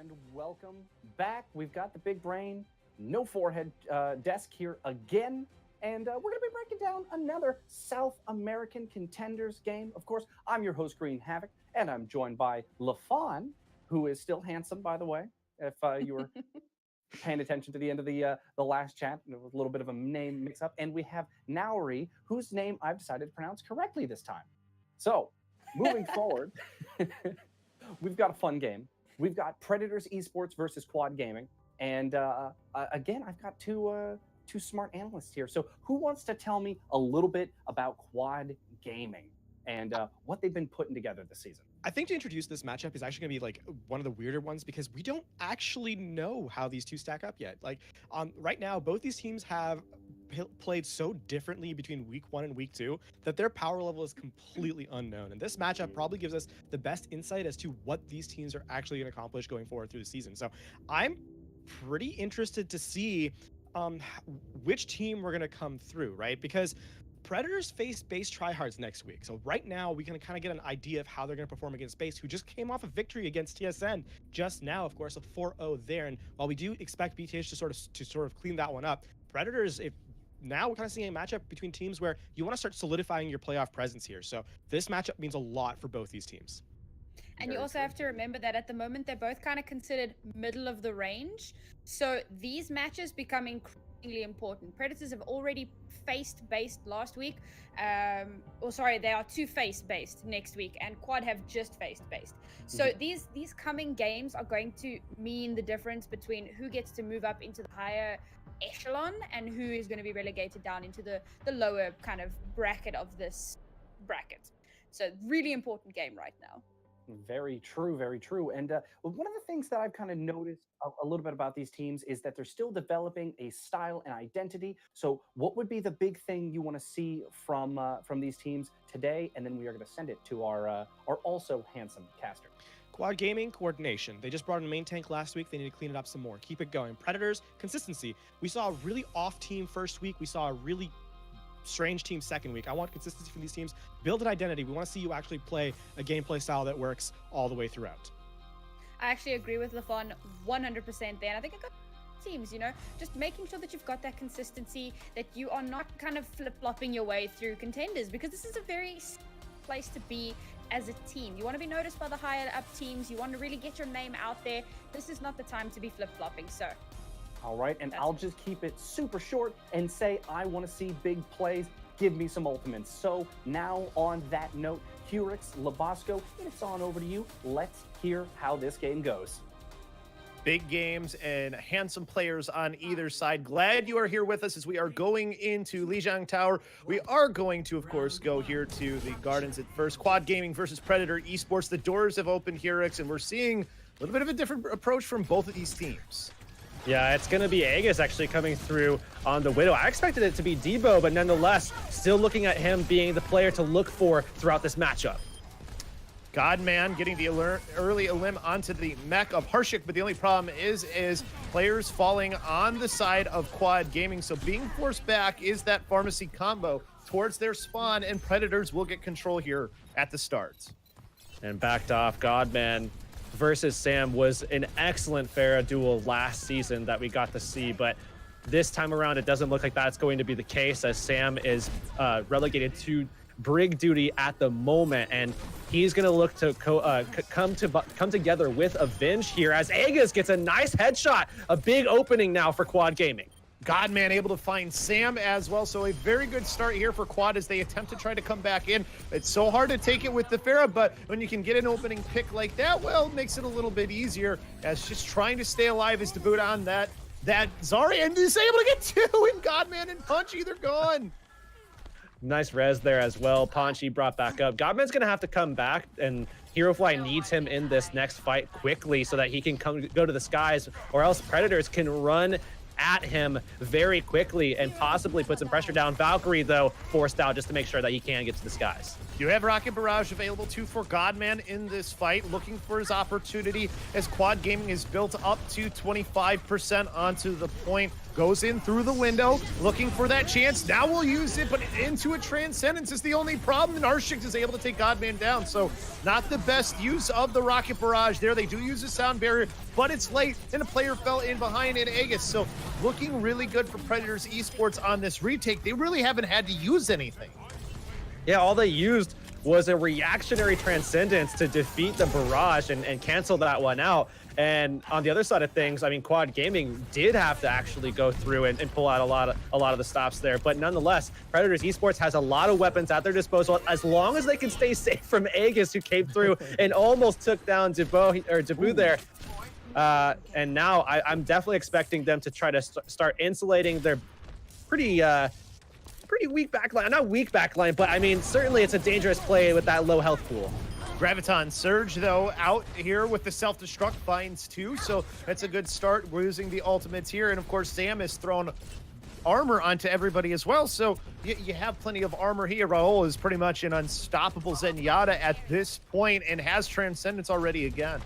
And welcome back. We've got the big brain, no forehead desk here again. And we're going to be breaking down another South American Contenders game. Of course, I'm your host, Green Havoc, and I'm joined by LaFawn, who is still handsome, by the way, if you were paying attention to the end of the last chat. There was a little bit of a name mix-up. And we have Nauri, whose name I've decided to pronounce correctly this time. So, moving forward, we've got a fun game. We've got Predators Esports versus Quad Gaming. And again, I've got two smart analysts here. So who wants to tell me a little bit about Quad Gaming and what they've been putting together this season? I think to introduce this matchup is actually going to be like one of the weirder ones because we don't actually know how these two stack up yet. Like right now, both these teams have played so differently between week 1 and week 2 that their power level is completely unknown. And this matchup probably gives us the best insight as to what these teams are actually going to accomplish going forward through the season. So I'm pretty interested to see which team we're going to come through, right? Because Predators face base tryhards next week. So right now we can kind of get an idea of how they're going to perform against base, who just came off a victory against TSN just now, of course, a 4-0 there. And while we do expect BTH to sort of clean that one up, Predators, now we're kind of seeing a matchup between teams where you want to start solidifying your playoff presence here. So this matchup means a lot for both these teams. And you also have to remember that at the moment, they're both kind of considered middle of the range. So these matches become increasingly important. Predators have already faced based last week. They are two face based next week, and Quad have just faced based. So these coming games are going to mean the difference between who gets to move up into the higher echelon and who is going to be relegated down into the lower kind of bracket of this bracket. So really important game right now. Very true, very true. And one of the things that I've kind of noticed a little bit about these teams is that they're still developing a style and identity. So what would be the big thing you want to see from these teams today? And then we are going to send it to our also handsome caster. Quad Gaming, coordination. They just brought in a main tank last week. They need to clean it up some more. Keep it going. Predators, consistency. We saw a really off team first week. We saw a really strange team second week. I want consistency from these teams. Build an identity. We want to see you actually play a gameplay style that works all the way throughout. I actually agree with LaFawn 100% there. And I think I've got teams, just making sure that you've got that consistency, that you are not kind of flip-flopping your way through contenders, because this is a very place to be as a team. You want to be noticed by the higher up teams. You want to really get your name out there. This is not the time to be flip-flopping, so. All right, and I'll just keep it super short and say I want to see big plays. Give me some ultimates. So now on that note, Hurix, Labasco, it's on over to you. Let's hear how this game goes. Big games and handsome players on either side. Glad you are here with us as we are going into Lijiang Tower. We are going to, of course, go here to the Gardens at first. Quad Gaming versus Predator Esports. The doors have opened here, Hurix, and we're seeing a little bit of a different approach from both of these teams. Yeah, it's going to be Aegis actually coming through on the Widow. I expected it to be Debo, but nonetheless, still looking at him being the player to look for throughout this matchup. Godman getting the early elim onto the mech of Harshik, but the only problem is players falling on the side of Quad Gaming. So being forced back is that pharmacy combo towards their spawn, and Predators will get control here at the start. And backed off, Godman versus Sam was an excellent Pharah duel last season that we got to see, but this time around it doesn't look like that's going to be the case, as Sam is relegated to Brig duty at the moment, and he's going to look to come together with Avenge here as Aegis gets a nice headshot. A big opening now for Quad Gaming. Godman able to find Sam as well, so a very good start here for Quad as they attempt to try to come back in. It's so hard to take it with the Pharah, but when you can get an opening pick like that, well, it makes it a little bit easier, as just trying to stay alive is to boot on that Zarya, and is able to get two, and Godman and Punchy, they're gone. Nice res there as well. Punchy brought back up. Godman's going to have to come back, and HeroFly needs him in this next fight quickly so that he can go to the skies, or else Predators can run at him very quickly and possibly put some pressure down. Valkyrie, though, forced out just to make sure that he can get to the skies. You have Rocket Barrage available too for Godman in this fight, looking for his opportunity as Quad Gaming is built up to 25% onto the point. Goes in through the window, looking for that chance. Now we'll use it, but into a Transcendence is the only problem, and Arshik is able to take Godman down. So not the best use of the Rocket Barrage there. They do use a sound barrier. but it's late, and a player fell in behind in Aegis. So looking really good for Predators Esports on this retake. They really haven't had to use anything. Yeah, all they used was a reactionary Transcendence to defeat the barrage and cancel that one out. And on the other side of things, I mean, Quad Gaming did have to actually go through and pull out a lot of the stops there. But nonetheless, Predators Esports has a lot of weapons at their disposal as long as they can stay safe from Aegis, who came through and almost took down Debu there. And now I'm definitely expecting them to try to start insulating their pretty weak backline. Not weak backline, but I mean, certainly it's a dangerous play with that low health pool. Graviton Surge, though, out here with the self-destruct, finds 2, so that's a good start. We're using the ultimates here, and of course, Sam has thrown armor onto everybody as well, so you have plenty of armor here. Raul is pretty much an unstoppable Zenyatta at this point and has Transcendence already again.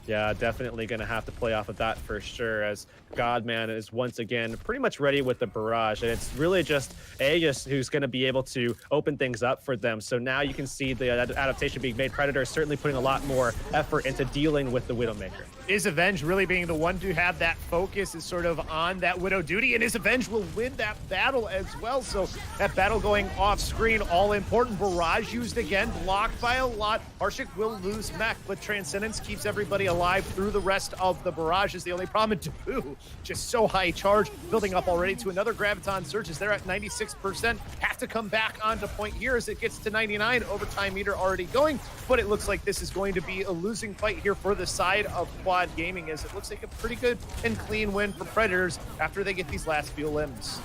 Yeah, definitely going to have to play off of that for sure, as Godman is once again pretty much ready with the barrage. And it's really just Aegis who's going to be able to open things up for them. So now you can see the adaptation being made. Predator is certainly putting a lot more effort into dealing with the Widowmaker. Is Avenge really being the one to have that focus is sort of on that Widow duty, and Is Avenge will win that battle as well. So that battle going off screen, all important. Barrage used again, blocked by a lot. Arshik will lose mech, but Transcendence keeps everybody alive through the rest of the barrage is the only problem. Debu, just so high charge, building up already to another Graviton Surge as they're at 96%. Have to come back onto point here as it gets to 99. Overtime meter already going, but it looks like this is going to be a losing fight here for the side of Quad Gaming, as it looks like a pretty good and clean win for Predators after they get these last few limbs.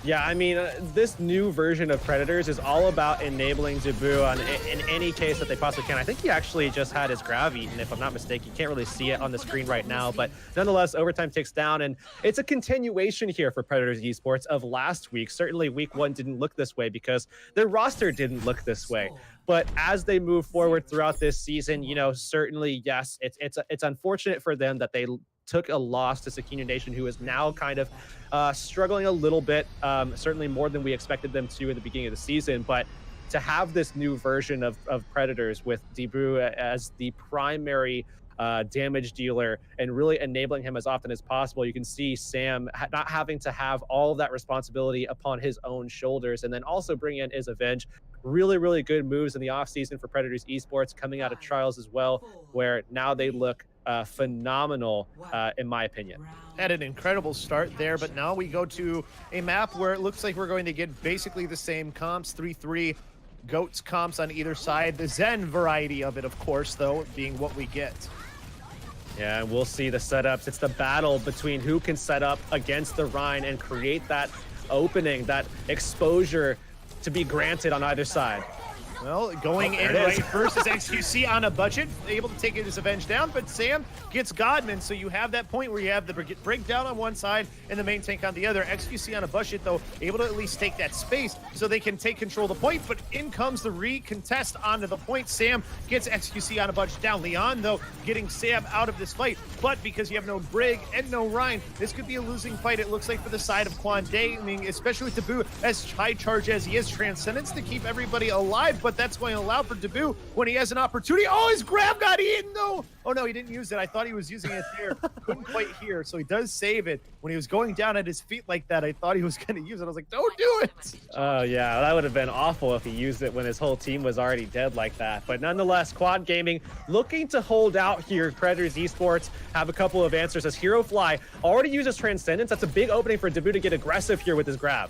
Yeah, I mean, this new version of Predators is all about enabling Debu in any case that they possibly can. I think he actually just had his grav eaten, if I'm not mistaken. You can't really see it on the screen right now, but nonetheless, overtime ticks down, and it's a continuation here for Predators Esports of last week. Certainly, week 1 didn't look this way because their roster didn't look this way. But as they move forward throughout this season, you know, certainly, yes, it's unfortunate for them that they took a loss to Sakina Nation, who is now kind of struggling a little bit, certainly more than we expected them to in the beginning of the season. But to have this new version of Predators with Debu as the primary damage dealer and really enabling him as often as possible, you can see Sam not having to have all of that responsibility upon his own shoulders, and then also bring in Is Avenge. Really, really good moves in the offseason for Predators Esports, coming out of trials as well, where now they look phenomenal, in my opinion. Had an incredible start there, but now we go to a map where it looks like we're going to get basically the same comps, 3-3 goats comps on either side. The Zen variety of it, of course, though, being what we get. Yeah, and we'll see the setups. It's the battle between who can set up against the Rhine and create that opening, that exposure to be granted on either side. Well, going in right first is XQC on a budget, able to take Is Avenge down, but Sam gets Godman, so you have that point where you have the breakdown on one side and the main tank on the other. XQC on a budget, though, able to at least take that space so they can take control of the point, but in comes the recontest onto the point. Sam gets XQC on a budget down. Leon, though, getting Sam out of this fight, but because you have no Brig and no Ryan, this could be a losing fight, it looks like, for the side of Quad Gaming, especially with Debu as high charge as he is. Transcendence to keep everybody alive, but that's going to allow for Debu when he has an opportunity. Oh, his grab got eaten, though. Oh, no, he didn't use it. I thought he was using it there. Couldn't quite hear, so he does save it. When he was going down at his feet like that, I thought he was going to use it. I was like, don't do it. Oh, yeah, that would have been awful if he used it when his whole team was already dead like that. But nonetheless, Quad Gaming looking to hold out here. Predators Esports have a couple of answers as Hero Fly already uses Transcendence. That's a big opening for Debu to get aggressive here with his grab.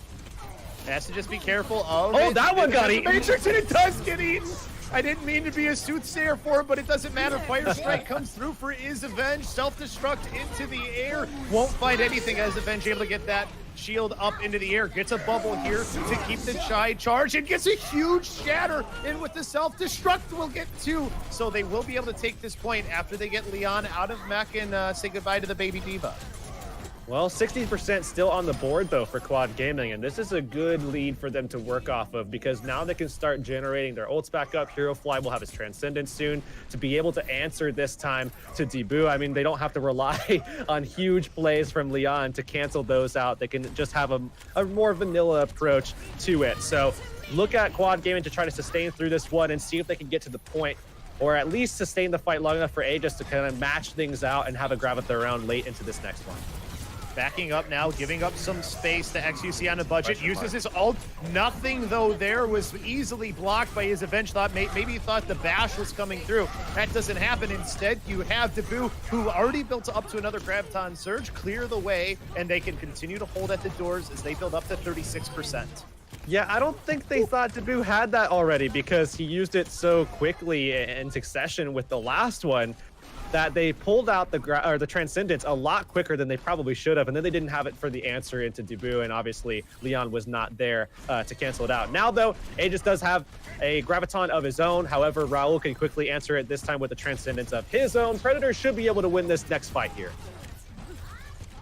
Has to just be careful of Oh, that one got eaten. Matrix, and it does get eaten. I didn't mean to be a soothsayer for him, but it doesn't matter. Fire Strike comes through for Is Avenge. Self-destruct into the air. Won't find anything as Avenge able to get that shield up into the air. Gets a bubble here to keep the Chai charge and gets a huge shatter. And with the self-destruct, we'll get 2. So they will be able to take this point after they get Leon out of mech and say goodbye to the baby diva. Well, 60% still on the board, though, for Quad Gaming, and this is a good lead for them to work off of because now they can start generating their ults back up. Hero Fly will have his Transcendence soon to be able to answer this time to Debu. I mean, they don't have to rely on huge plays from Leon to cancel those out. They can just have a more vanilla approach to it. So look at Quad Gaming to try to sustain through this one and see if they can get to the point. or at least sustain the fight long enough for Aegis to kind of match things out and have a grab at their round late into this next one. Backing up now, giving up some space to XQC on a budget. Uses his ult. Nothing, though, there was easily blocked by his Avenge. Maybe he thought the bash was coming through. That doesn't happen. Instead, you have Dabu, who already built up to another Graviton Surge, clear the way, and they can continue to hold at the doors as they build up to 36%. Yeah, I don't think they thought Dabu had that already because he used it so quickly in succession with the last one that they pulled out the Transcendence a lot quicker than they probably should have, and then they didn't have it for the answer into Dabu, and obviously Leon was not there to cancel it out. Now, though, Aegis does have a Graviton of his own. However, Raul can quickly answer it, this time with the Transcendence of his own. Predator should be able to win this next fight here.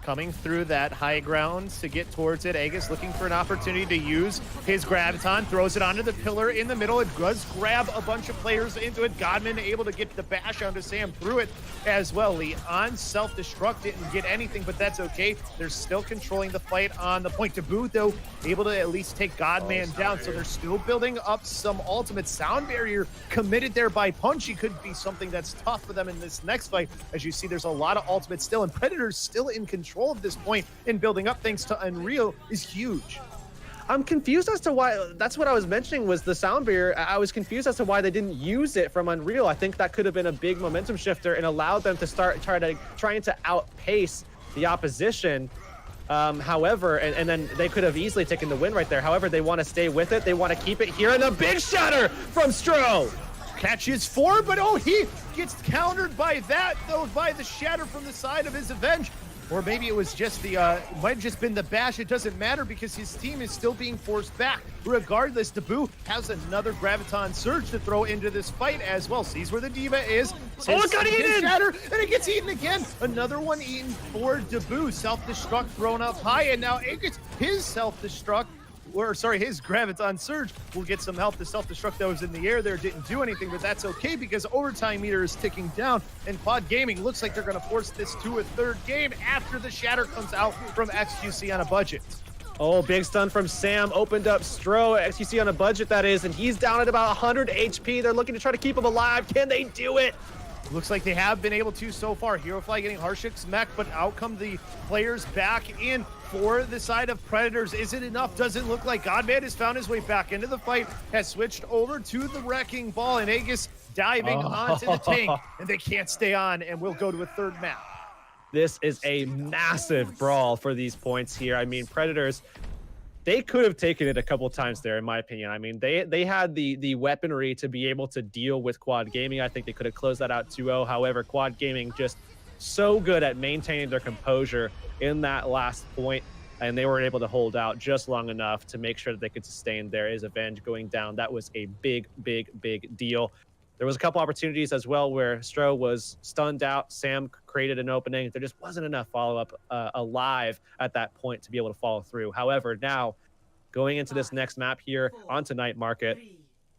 Coming through that high ground to get towards it. Aegis looking for an opportunity to use his Graviton, throws it onto the pillar in the middle. It does grab a bunch of players into it. Godman able to get the bash onto Sam through it as well. Leon self-destruct didn't get anything, but that's okay. They're still controlling the fight on the point. Dabu, though, able to at least take Godman down, so they're still building up some ultimate. Sound barrier committed there by Punchy could be something that's tough for them in this next fight. As you see, there's a lot of ultimates still, and Predator's still in control of this point, and building up thanks to Unreal is huge. I'm confused as to why. That's what I was mentioning was the sound barrier. I was confused as to why they didn't use it from Unreal. I think that could have been a big momentum shifter and allowed them to start trying to outpace the opposition. However, and then they could have easily taken the win right there. However, they want to stay with it. They want to keep it here, and a big shatter from Stro. Catches 4, but he gets countered by that, though, by the shatter from the side of his Avenge. Or maybe it was just the, might have just been the bash. It doesn't matter because his team is still being forced back. Regardless, Dabu has another Graviton Surge to throw into this fight as well. Sees where the Diva is. It got eaten! Shatter, and it gets eaten again. Another one eaten for Dabu. Self-destruct thrown up high, and now it gets his self-destruct. His Graviton Surge will get some help. The self-destruct that was in the air there didn't do anything, but that's okay because overtime meter is ticking down, and Quad Gaming looks like they're going to force this to a third game after the shatter comes out from XQC on a budget. Oh, big stun from Sam. Opened up Stro. XQC on a budget, that is, and he's down at about 100 HP. They're looking to try to keep him alive. Can they do it? Looks like they have been able to so far. HeroFly getting Harshik's mech, but out come the players back in for the side of Predators. Is it enough? Doesn't look like. Godman has found his way back into the fight, has switched over to the Wrecking Ball, and Aegis diving onto the tank, and they can't stay on, and we'll go to a third map. This is a massive brawl for these points here. I mean, Predators, they could have taken it a couple times there, in my opinion. I mean, they had the weaponry to be able to deal with Quad Gaming. I think they could have closed that out 2-0. However, Quad Gaming just so good at maintaining their composure in that last point, and they were able to hold out just long enough to make sure that they could sustain their Avenge going down. That was a big deal. There was a couple opportunities as well where Stro was stunned out. Sam created an opening. There just wasn't enough follow-up alive at that point to be able to follow through. However, now going into this next map here onto Night Market,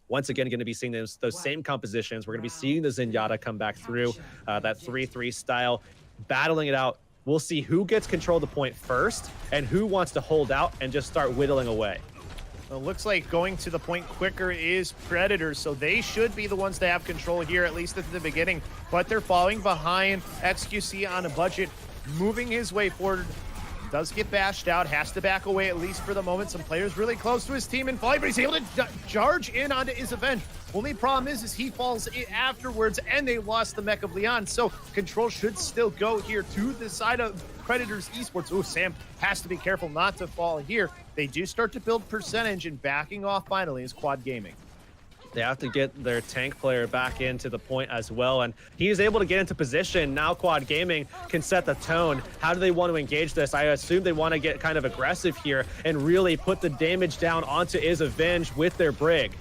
once again going to be seeing those same compositions. We're going to be seeing the Zenyatta come back through, that 3-3 style, battling it out. We'll see who gets control of the point first and who wants to hold out and just start whittling away. Well, it looks like going to the point quicker is Predators, so they should be the ones to have control here, at least at the beginning. But they're falling behind. XQC on a budget, moving his way forward. Does get bashed out, has to back away at least for the moment. Some players really close to his team in flight, but he's able to charge in onto his Avenge. Only problem is he falls afterwards, and they lost the mech of Leon. So control should still go here to the side of Predators Esports. Oh, Sam has to be careful not to fall here. They do start to build percentage, and backing off finally is Quad Gaming. They have to get their tank player back into the point as well, and he's able to get into position. Now Quad Gaming can set the tone. How do they want to engage this? I assume they want to get kind of aggressive here and really put the damage down onto his Avenge with their Brig.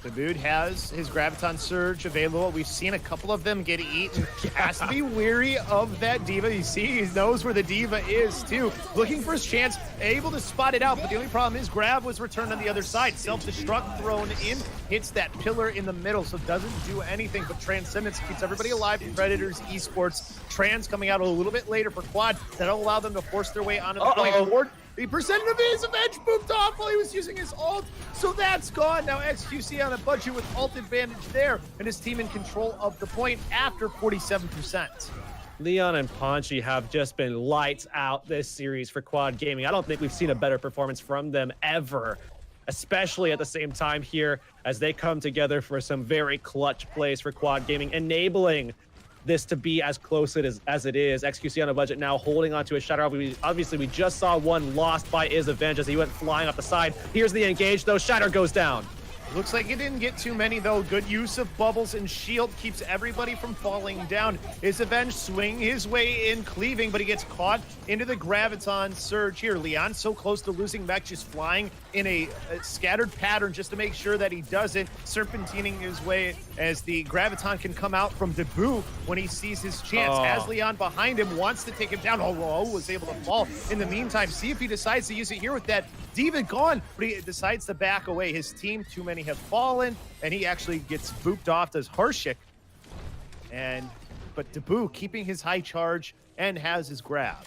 The dude has his Graviton Surge available. We've seen a couple of them get eaten. Has to be weary of that Diva. You see, he knows where the Diva is, too. Looking for his chance, able to spot it out, but the only problem is Grab was returned on the other side. Self-destruct thrown in, hits that pillar in the middle, so doesn't do anything, but Transcendence keeps everybody alive in Predators Esports. Trans coming out a little bit later for Quad. That'll allow them to force their way onto the point forward. The percentage of his Avenge booped off while he was using his ult, so that's gone. Now XQC on a budget with ult advantage there, and his team in control of the point after 47%. Leon and Ponchi have just been lights out this series for Quad Gaming. I don't think we've seen a better performance from them ever, especially at the same time here as they come together for some very clutch plays for Quad Gaming, enabling this to be as close as it is. XQC on a budget now holding on to a Shatter. Obviously, we just saw one lost by Avenge as he went flying off the side. Here's the engage, though. Shatter goes down. Looks like he didn't get too many, though. Good use of bubbles and shield keeps everybody from falling down. Avenge swing his way in, cleaving, but he gets caught into the Graviton surge here. Leon so close to losing mech, just flying in a scattered pattern just to make sure that he doesn't, serpentining his way as the Graviton can come out from Debu when he sees his chance. Has Leon behind him, wants to take him down. Was able to fall. In the meantime, see if he decides to use it here with that D.Va gone, but he decides to back away. His team, too many have fallen, and he actually gets booped off as Harshik. But Debu keeping his high charge and has his grab.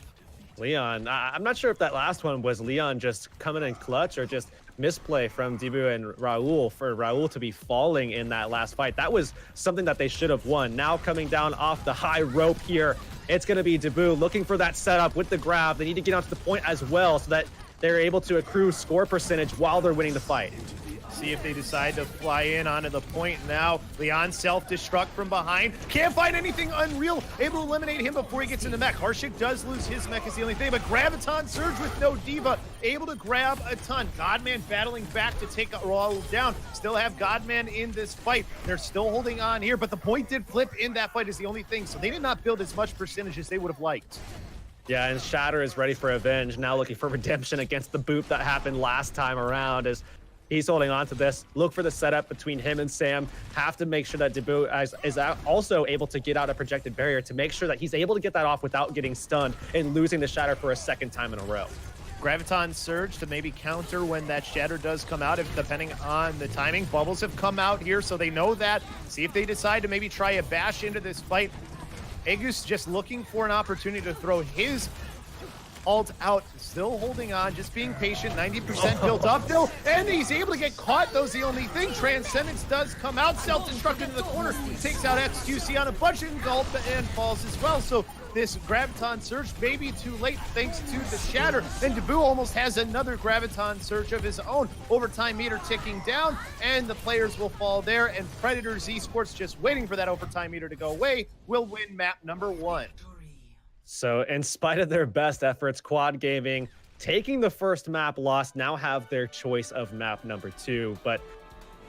Leon, I'm not sure if that last one was Leon just coming in clutch or just misplay from Debu and Raul for Raul to be falling in that last fight. That was something that they should have won. Now coming down off the high rope here, it's going to be Debu looking for that setup with the grab. They need to get onto the point as well so that they're able to accrue score percentage while they're winning the fight. See if they decide to fly in onto the point now. Leon self-destruct from behind. Can't find anything unreal. Able to eliminate him before he gets in the mech. Harshik does lose his mech is the only thing, but Graviton Surge with no D.Va. Able to grab a ton. Godman battling back to take Raul down. Still have Godman in this fight. They're still holding on here, but the point did flip in that fight is the only thing. So they did not build as much percentage as they would have liked. Yeah, and Shatter is ready for Avenge, now looking for redemption against the boop that happened last time around as he's holding on to this. Look for the setup between him and Sam. Have to make sure that Debu is also able to get out a projected barrier to make sure that he's able to get that off without getting stunned and losing the Shatter for a second time in a row. Graviton Surge to maybe counter when that Shatter does come out, if depending on the timing. Bubbles have come out here, so they know that. See if they decide to maybe try a bash into this fight. Agus just looking for an opportunity to throw his ult out, still holding on, just being patient, 90% built up still, and he's able to get caught. Those the only thing. Transcendence does come out, self-destruct into the corner, takes out XQC on a budget and falls as well. So this Graviton Surge may be too late thanks to the Shatter, and Debu almost has another Graviton Surge of his own. Overtime meter ticking down, and the players will fall there, and Predators Esports, just waiting for that overtime meter to go away, will win map number 1. So in spite of their best efforts, Quad Gaming, taking the first map loss, now have their choice of map number 2. But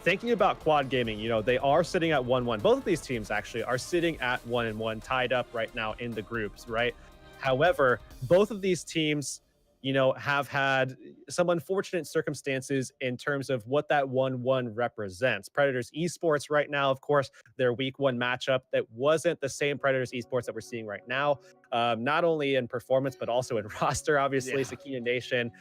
thinking about Quad Gaming, you know, they are sitting at 1-1. Both of these teams actually are sitting at 1-1, tied up right now in the groups, right? However, both of these teams, you know, have had some unfortunate circumstances in terms of what that 1-1 represents. Predators Esports right now, of course, their week 1 matchup that wasn't the same Predators Esports that we're seeing right now, not only in performance, but also in roster, obviously. Sakina Nation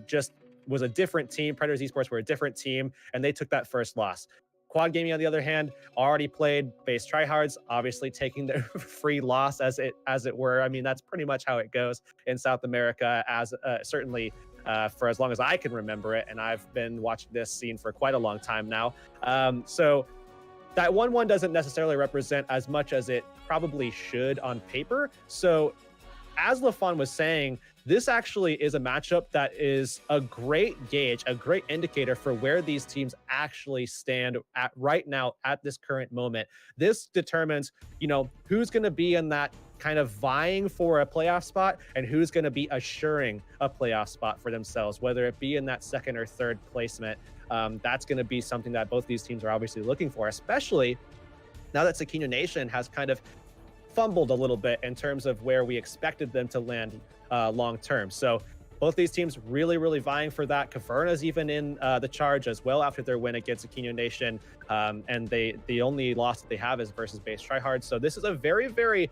just was a different team. Predators Esports were a different team, and they took that first loss. Quad Gaming, on the other hand, already played base tryhards, obviously taking their free loss as it were. I mean, that's pretty much how it goes in South America, as certainly for as long as I can remember it, and I've been watching this scene for quite a long time now. So that 1-1 doesn't necessarily represent as much as it probably should on paper. So as LaFon was saying, this actually is a matchup that is a great gauge, a great indicator for where these teams actually stand at right now at this current moment. This determines, you know, who's going to be in that kind of vying for a playoff spot and who's going to be assuring a playoff spot for themselves, whether it be in that second or third placement. That's going to be something that both these teams are obviously looking for, especially now that Sakina Nation has kind of fumbled a little bit in terms of where we expected them to land long term. So both these teams really, really vying for that. Caverna's even in the charge as well after their win against Aquino Nation. And the only loss that they have is versus base tryhard. So this is a very, very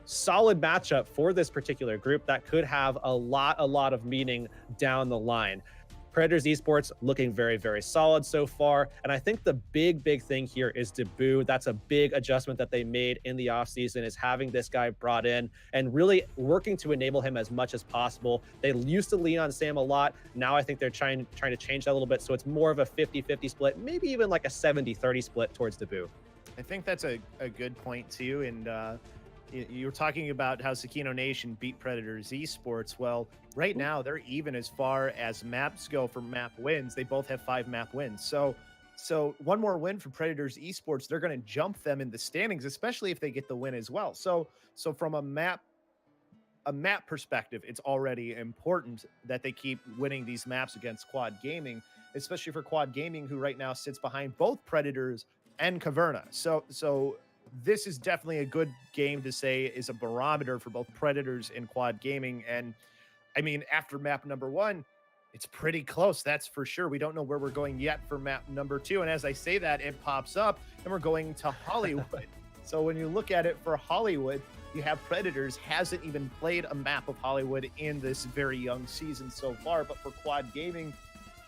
solid matchup for this particular group that could have a lot of meaning down the line. Predators Esports looking very, very solid so far. And I think the big thing here is Debut. That's a big adjustment that they made in the offseason, is having this guy brought in and really working to enable him as much as possible. They used to lean on Sam a lot. Now I think they're trying to change that a little bit. So it's more of a 50-50 split, maybe even like a 70-30 split towards Debut. I think that's a good point too. And you were talking about how Sakino Nation beat Predators Esports. Well, right now they're even as far as maps go for map wins. They both have 5 map wins. So one more win for Predators Esports, they're going to jump them in the standings, especially if they get the win as well. So from a map perspective, it's already important that they keep winning these maps against Quad Gaming, especially for Quad Gaming, who right now sits behind both Predators and Caverna. So this is definitely a good game to say is a barometer for both Predators and Quad Gaming. And I mean, after map number 1, it's pretty close, that's for sure. We don't know where we're going yet for map number 2. And as I say that, it pops up and we're going to Hollywood. So when you look at it for Hollywood, you have Predators hasn't even played a map of Hollywood in this very young season so far. But for Quad Gaming,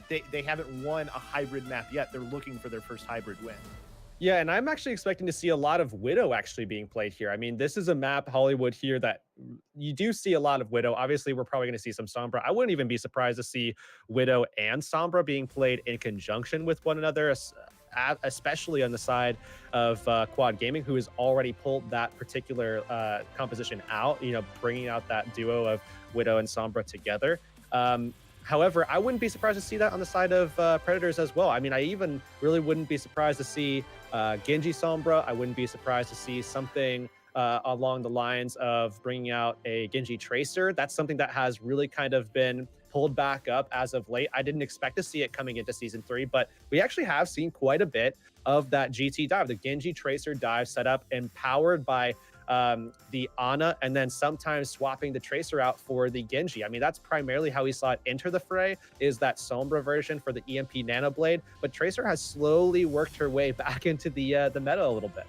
they haven't won a hybrid map yet. They're looking for their first hybrid win. Yeah, and I'm actually expecting to see a lot of Widow actually being played here. I mean, this is a map, Hollywood, here that you do see a lot of Widow. Obviously, we're probably going to see some Sombra. I wouldn't even be surprised to see Widow and Sombra being played in conjunction with one another, especially on the side of Quad Gaming, who has already pulled that particular composition out, bringing out that duo of Widow and Sombra together. However, I wouldn't be surprised to see that on the side of Predators as well. I mean, I even really wouldn't be surprised to see Genji Sombra. I wouldn't be surprised to see something along the lines of bringing out a Genji Tracer. That's something that has really kind of been pulled back up as of late. I didn't expect to see it coming into Season 3, but we actually have seen quite a bit of that GT dive, the Genji Tracer dive setup, empowered by the Ana, and then sometimes swapping the Tracer out for the Genji. I mean, that's primarily how we saw it enter the fray, is that Sombra version for the EMP Nano Blade, but Tracer has slowly worked her way back into the meta a little bit.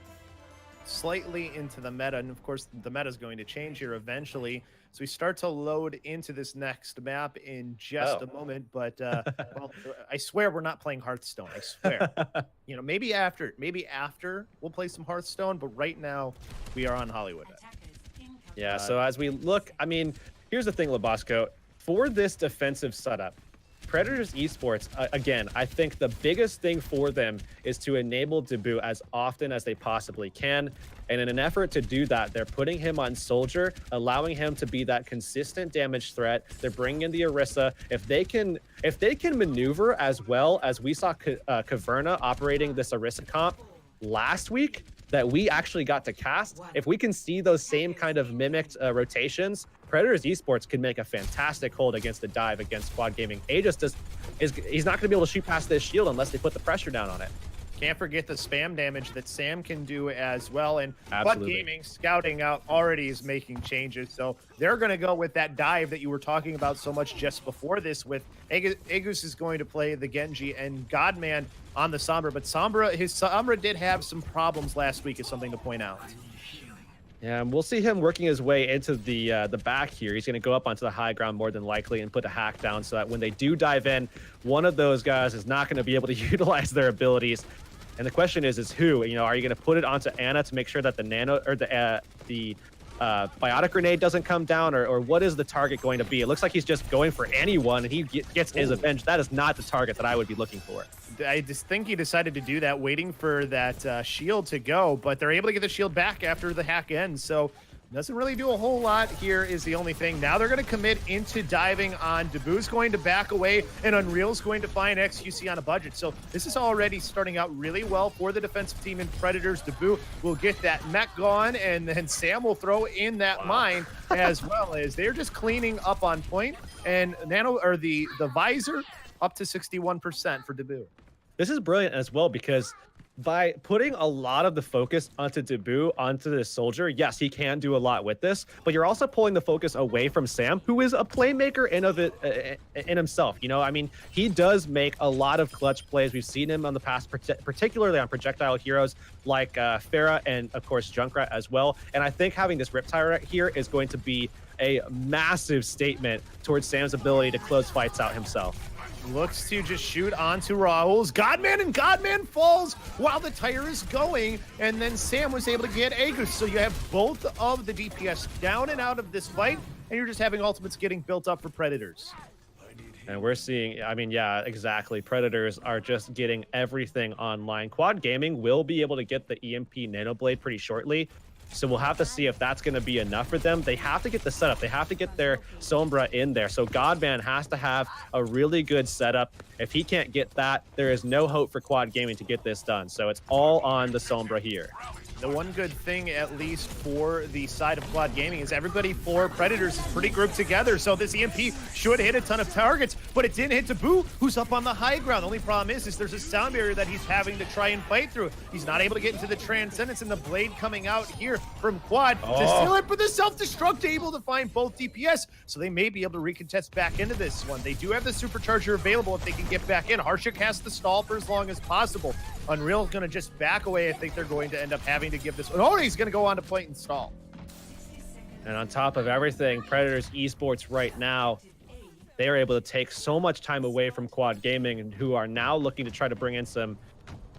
Slightly into the meta, and of course the meta is going to change here eventually. So we start to load into this next map in just a moment, but well, I swear we're not playing Hearthstone. I swear. Maybe after we'll play some Hearthstone, but right now we are on Hollywood. Yeah, so as we look, I mean, here's the thing, Labasco. For this defensive setup, Predators Esports, again, I think the biggest thing for them is to enable Debut as often as they possibly can. And in an effort to do that, they're putting him on Soldier, allowing him to be that consistent damage threat. They're bringing in the Amercia. If they can maneuver as well as we saw Caverna operating this Amercia comp last week that we actually got to cast, if we can see those same kind of mimicked rotations, Predators Esports can make a fantastic hold against the dive against Quad Gaming. He's not going to be able to shoot past this shield unless they put the pressure down on it. Can't forget the spam damage that Sam can do as well. And Absolutely. Quad Gaming scouting out already is making changes. So they're going to go with that dive that you were talking about so much just before this, with Agus is going to play the Genji and Godman on the Sombra. But Sombra did have some problems last week, is something to point out. Yeah, and we'll see him working his way into the back here. He's going to go up onto the high ground more than likely and put a hack down so that when they do dive in, one of those guys is not going to be able to utilize their abilities. And the question is who? Are you going to put it onto Ana to make sure that the nano or the biotic grenade doesn't come down, or what is the target going to be? It looks like he's just going for anyone, and he gets his avenge. That is not the target that I would be looking for. I just think he decided to do that, waiting for that shield to go, but they're able to get the shield back after the hack ends. So doesn't really do a whole lot here is the only thing. Now they're going to commit into diving on. Debut's going to back away, and Unreal's going to find XQC on a budget. So this is already starting out really well for the defensive team in Predators. Debut will get that mech gone, and then Sam will throw in that mine, as well as they're just cleaning up on point. And the visor up to 61% for Debut. This is brilliant as well, because by putting a lot of the focus onto Debut, onto the Soldier, yes, he can do a lot with this, but you're also pulling the focus away from Sam, who is a playmaker in himself. I mean, he does make a lot of clutch plays. We've seen him on the past, particularly on projectile heroes like Pharah and, of course, Junkrat as well. And I think having this Riptire right here is going to be a massive statement towards Sam's ability to close fights out himself. looks to just shoot onto Raul's Godman, and Godman falls while the tire is going, and then Sam was able to get Agus. So you have both of the DPS down and out of this fight, and you're just having ultimates getting built up for Predators. And we're seeing, I mean, yeah, exactly. Predators are just getting everything online. Quad Gaming will be able to get the EMP Nanoblade pretty shortly. So we'll have to see if that's going to be enough for them. They have to get the setup. They have to get their Sombra in there. So Godman has to have a really good setup. If he can't get that, there is no hope for Quad Gaming to get this done. So it's all on the Sombra here. The one good thing, at least for the side of Quad Gaming, is everybody for Predators is pretty grouped together. So this EMP should hit a ton of targets, but it didn't hit Taboo, who's up on the high ground. The only problem is there's a sound barrier that he's having to try and fight through. He's not able to get into the Transcendence, and the blade coming out here from Quad to steal it, but the self-destruct able to find both DPS, so they may be able to recontest back into this one. They do have the Supercharger available if they can get back in. Harshik has to stall for as long as possible. Unreal going to just back away. I think they're going to end up having to give this one. Oh, he's going to go on to point and stall. And on top of everything, Predators Esports right now, they are able to take so much time away from Quad Gaming, and who are now looking to try to bring in some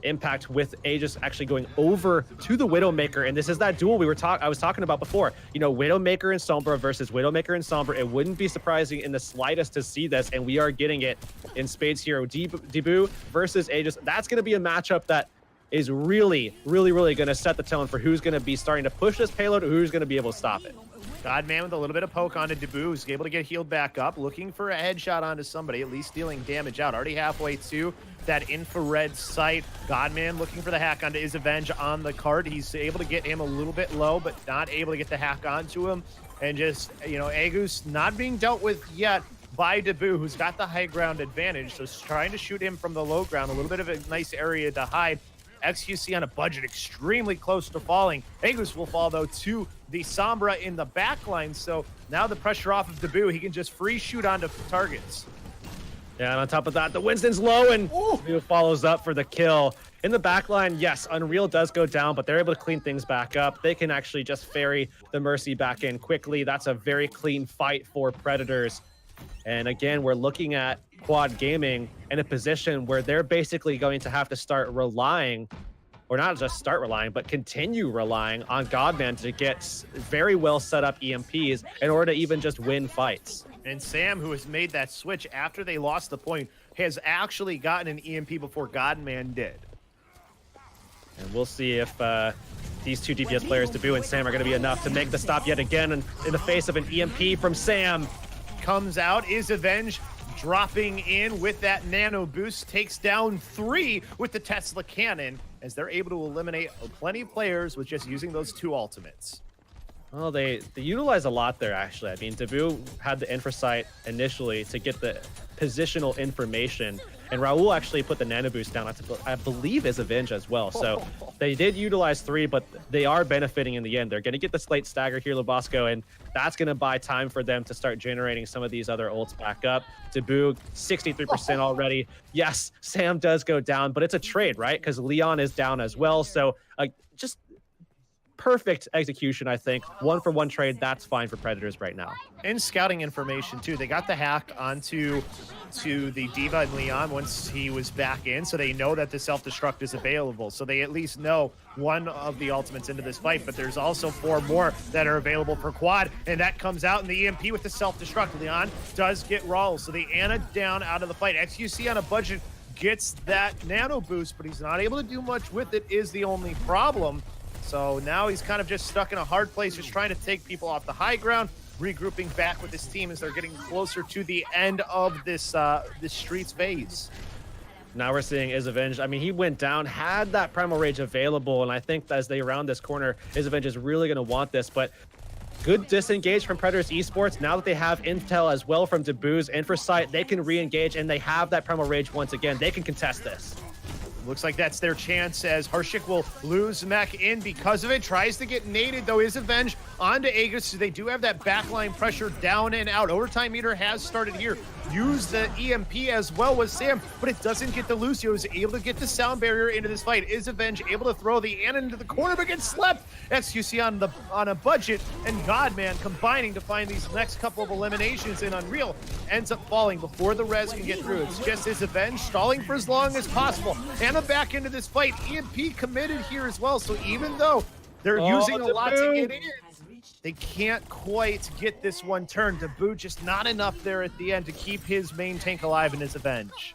impact with Aegis actually going over to the Widowmaker. And this is that duel I was talking about before. You know, Widowmaker and Sombra versus Widowmaker and Sombra. It wouldn't be surprising in the slightest to see this, and we are getting it in spades here. Debu versus Aegis. That's going to be a matchup that is really, really, really going to set the tone for who's going to be starting to push this payload or who's going to be able to stop it. Godman with a little bit of poke onto Debu, who's able to get healed back up, looking for a headshot onto somebody, at least dealing damage out. Already halfway to that infrared sight. Godman looking for the hack onto Isavenge on the card. He's able to get him a little bit low, but not able to get the hack onto him. And just, you know, Agus not being dealt with yet by Debu, who's got the high ground advantage. So trying to shoot him from the low ground, a little bit of a nice area to hide. XQC on a budget, extremely close to falling. Agus will fall, though, to the Sombra in the back line. So now the pressure off of Debu, he can just free shoot onto targets. Yeah, and on top of that, the Winston's low, and Debu follows up for the kill. In the back line, yes, Unreal does go down, but they're able to clean things back up. They can actually just ferry the Mercy back in quickly. That's a very clean fight for Predators. And again, we're looking at Quad Gaming in a position where they're basically going to have to start relying, or not just start relying, but continue relying on Godman to get very well set up EMPs in order to even just win fights. And Sam, who has made that switch after they lost the point, has actually gotten an EMP before Godman did. And we'll see if these two DPS players, Debu and Sam, are going to be enough to make the stop yet again in the face of an EMP from Sam. Comes out, Isavenge dropping in with that nano boost, takes down 3 with the Tesla cannon, as they're able to eliminate plenty of players with just using those 2 ultimates. Well, they utilize a lot there, actually. I mean, Debu had the infrasight initially to get the positional information, and Raul actually put the nano boost down, I believe, is Avenge as well. So they did utilize 3, but they are benefiting in the end. They're going to get the slate stagger here, Lubosco, and that's going to buy time for them to start generating some of these other ults back up. Debu, 63% already. Yes, Sam does go down, but it's a trade, right? Because Leon is down as well. So just perfect execution, I think. 1-for-1 trade, that's fine for Predators right now. And scouting information, too. They got the hack onto the D.Va and Leon once he was back in, so they know that the self-destruct is available. So they at least know one of the ultimates into this fight, but there's also 4 more that are available for Quad, and that comes out in the EMP with the self-destruct. Leon does get Raul, so the Ana down out of the fight. XQC on a budget gets that nano boost, but he's not able to do much with it, is the only problem. So now he's kind of just stuck in a hard place, just trying to take people off the high ground, regrouping back with his team as they're getting closer to the end of this Streets phase. Now we're seeing Isavenge. I mean, he went down, had that Primal Rage available, and I think as they round this corner, Isavenge is really going to want this, but good disengage from Predators Esports. Now that they have intel as well from Debu's Infrasight, they can re-engage, and they have that Primal Rage once again. They can contest this. Looks like that's their chance, as Harshik will lose mech in because of it. Tries to get naded, though, Isavenge onto Aegis. So they do have that backline pressure down and out. Overtime meter has started here use the EMP as well with Sam, but it doesn't get to Lucio, who's able to get the sound barrier into this fight. Is Avenge able to throw the Ana into the corner, but gets slept. XQC on a budget, and Godman combining to find these next couple of eliminations, and Unreal ends up falling before the res can get through. It's just Is Avenge stalling for as long as possible. Ana back into this fight. EMP committed here as well, so even though they're using a lot to get in, they can't quite get this one turned. Dabu just not enough there at the end to keep his main tank alive in his Avenge.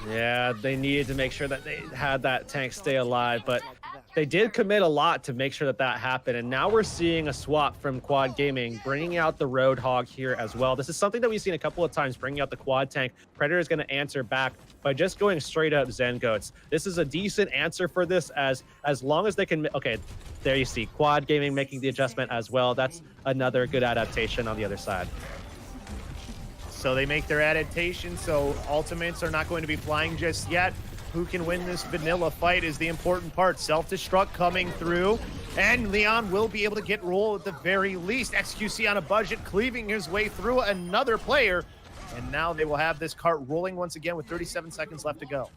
Yeah, they needed to make sure that they had that tank stay alive, but they did commit a lot to make sure that that happened. And now we're seeing a swap from Quad Gaming, bringing out the Roadhog here as well. This is something that we've seen a couple of times, bringing out the Quad tank. Predator is going to answer back by just going straight up Zen Goats. This is a decent answer for this, as long as they can. Okay, there you see Quad Gaming making the adjustment as well. That's another good adaptation on the other side. So they make their adaptation, so ultimates are not going to be flying just yet. Who can win this vanilla fight is the important part. Self-destruct coming through, and Leon will be able to get roll at the very least. XQC on a budget, cleaving his way through another player, and now they will have this cart rolling once again with 37 seconds left to go.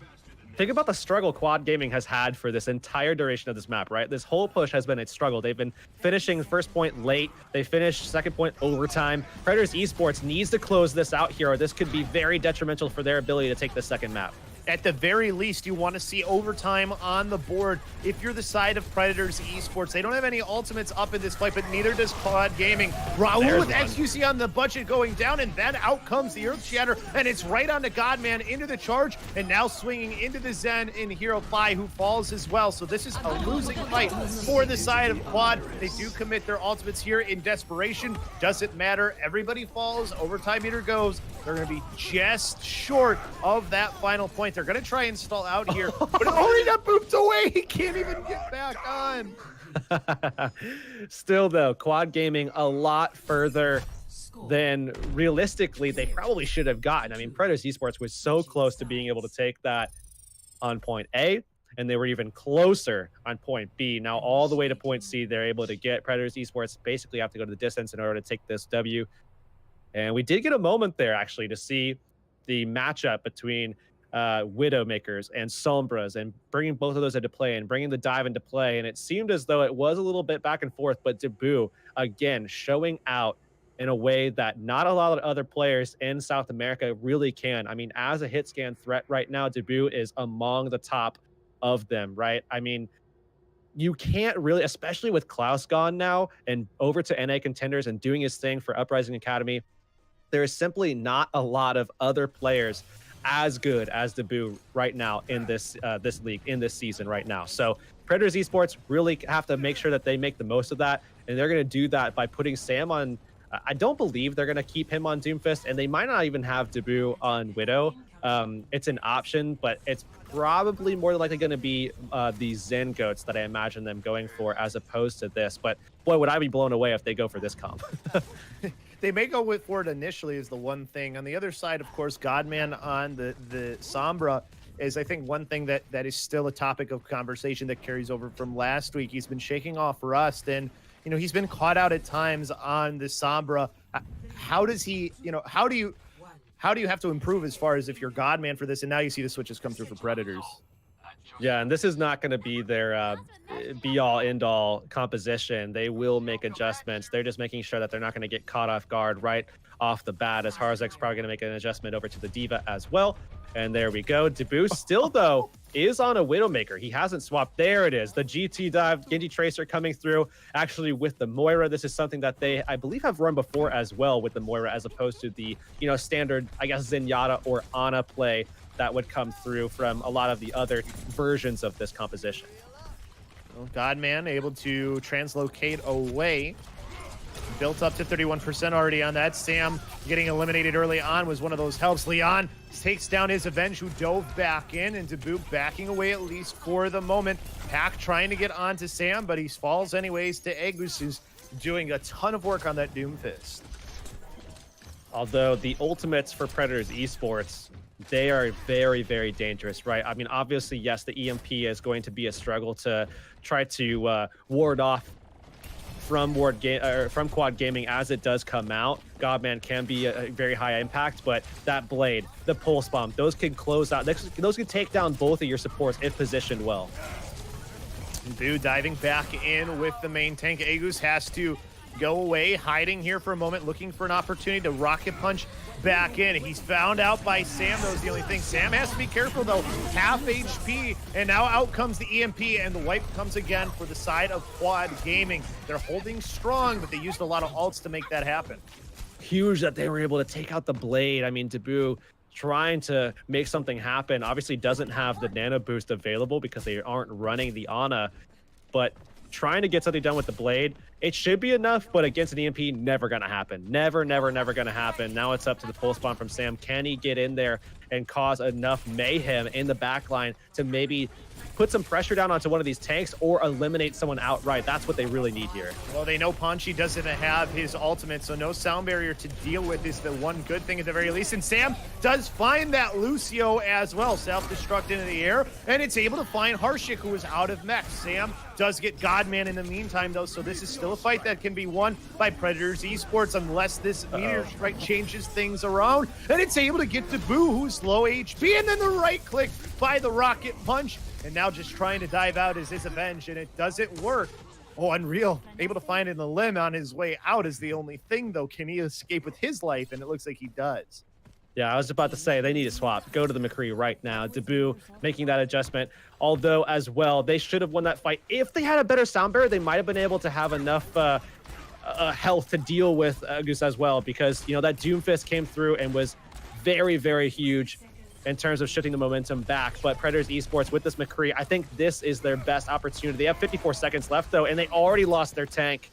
Think about the struggle Quad Gaming has had for this entire duration of this map, right? This whole push has been a struggle. They've been finishing first point late. They finished second point overtime. Predators Esports needs to close this out here, or this could be very detrimental for their ability to take the second map. At the very least, you want to see overtime on the board. If you're the side of Predators Esports, they don't have any ultimates up in this fight, but neither does Quad Gaming. Raul with XQC on the budget going down, and then out comes the Earth Shatter, and it's right onto Godman into the charge, and now swinging into the Zen in Hero Phi, who falls as well. So this is a losing fight for the side of Quad. They do commit their ultimates here in desperation. Doesn't matter. Everybody falls. Overtime meter goes. They're going to be just short of that final point. They're going to try and stall out here, but he got booped away. He can't even get back on. Still, though, Quad Gaming a lot further than realistically they probably should have gotten. I mean, Predators Esports was so close to being able to take that on point A, and they were even closer on point B. Now, all the way to point C, they're able to get. Predators Esports basically have to go to the distance in order to take this W. And we did get a moment there, actually, to see the matchup between Widowmakers and Sombras, and bringing both of those into play and bringing the dive into play. And it seemed as though it was a little bit back and forth, but Dabu, again, showing out in a way that not a lot of other players in South America really can. I mean, as a hit scan threat right now, Dabu is among the top of them, right? I mean, you can't really, especially with Klaus gone now and over to NA Contenders and doing his thing for Uprising Academy, there is simply not a lot of other players as good as Dabu right now in this this league, in this season right now. So Predators Esports really have to make sure that they make the most of that, and they're going to do that by putting Sam on. I don't believe they're going to keep him on Doomfist, and they might not even have Dabu on Widow. It's an option, but it's probably more likely going to be the Zen Goats that I imagine them going for, as opposed to this. But boy, would I be blown away if they go for this comp. They may go for it initially is the one thing. On the other side, of course, Godman on the Sombra is, I think, one thing that is still a topic of conversation that carries over from last week. He's been shaking off rust, and you know, he's been caught out at times on the Sombra. How does he, you know, how do you have to improve as far as if you're Godman for this, and now you see the switches come through for Predators? Yeah, and this is not going to be their be-all, end-all composition. They will make adjustments. They're just making sure that they're not going to get caught off guard right off the bat, as Harzek's probably going to make an adjustment over to the Diva as well. And there we go. Dabu still, though, is on a Widowmaker. He hasn't swapped. There it is. The GT dive, Genji Tracer coming through, actually with the Moira. This is something that they, I believe, have run before as well with the Moira, as opposed to the, you know, standard, I guess, Zenyatta or Ana play that would come through from a lot of the other versions of this composition. Well, Godman able to translocate away. Built up to 31% already on that. Sam getting eliminated early on was one of those helps. Leon takes down his Avenge, who dove back in, and Dabu backing away at least for the moment. Pack trying to get onto Sam, but he falls anyways to Agus, who's doing a ton of work on that Doomfist. Although the ultimates for Predators Esports, they are very, very dangerous, right? I mean, obviously, yes, the EMP is going to be a struggle to try to ward off from from Quad Gaming as it does come out. Godman can be a very high impact, but that blade, the pulse bomb, those can close out. Those can take down both of your supports if positioned well. Boo diving back in with the main tank. Agus has to go away, hiding here for a moment, looking for an opportunity to rocket punch back in. He's found out by Sam, though, is the only thing. Sam has to be careful, though. Half HP, and now out comes the EMP, and the wipe comes again for the side of Quad Gaming. They're holding strong, but they used a lot of ults to make that happen. Huge that they were able to take out the blade. I mean, Dabu trying to make something happen. Obviously doesn't have the nano boost available because they aren't running the Ana, but trying to get something done with the blade, it should be enough, but against an EMP, never gonna happen. Never gonna happen. Now it's up to the pulse bomb from Sam. Can he get in there and cause enough mayhem in the backline to maybe put some pressure down onto one of these tanks or eliminate someone outright? That's what they really need here. Well, they know Panchi doesn't have his ultimate, so no sound barrier to deal with is the one good thing at the very least. And Sam does find that Lucio as well. Self-destruct into the air, and it's able to find Harshik, who is out of mech. Sam does get Godman in the meantime, though, so this is still a fight that can be won by Predators Esports unless this meteor strike changes things around. And it's able to get to Boo, who's low HP, and then the right click by the rocket punch. And now just trying to dive out is his avenge, and it doesn't work. Oh, Unreal, able to find in the limb on his way out is the only thing, though. Can he escape with his life? And it looks like he does. Yeah, I was about to say, they need to swap. Go to the McCree right now. Dabu making that adjustment. Although, as well, they should have won that fight. If they had a better sound barrier, they might have been able to have enough health to deal with Agus as well. Because, you know, that Doomfist came through and was very, very huge in terms of shifting the momentum back. But Predators Esports with this McCree, I think this is their best opportunity. They have 54 seconds left, though, and they already lost their tank.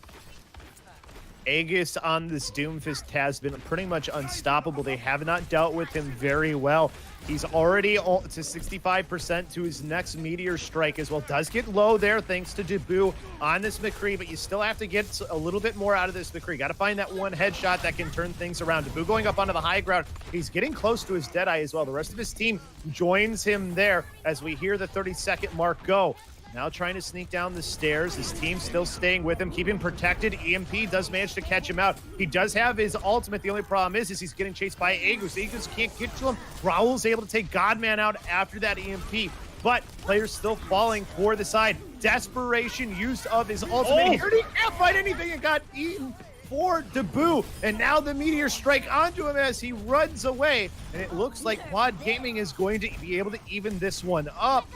Aegis on this Doomfist has been pretty much unstoppable. They have not dealt with him very well. He's already to 65% to his next meteor strike as well. Does get low there thanks to Dabu on this McCree, but you still have to get a little bit more out of this McCree. Got to find that one headshot that can turn things around. Dabu going up onto the high ground. He's getting close to his Deadeye as well. The rest of his team joins him there as we hear the 30-second mark go. Now trying to sneak down the stairs. His team still staying with him, keeping protected. EMP does manage to catch him out. He does have his ultimate. The only problem is he's getting chased by Agus. Agus can't get to him. Raul's able to take Godman out after that EMP. But players still falling for the side. Desperation use of his ultimate. He heard he can't find anything and got eaten for Dabu. And now the meteor strike onto him as he runs away. And it looks like Quad Gaming is going to be able to even this one up.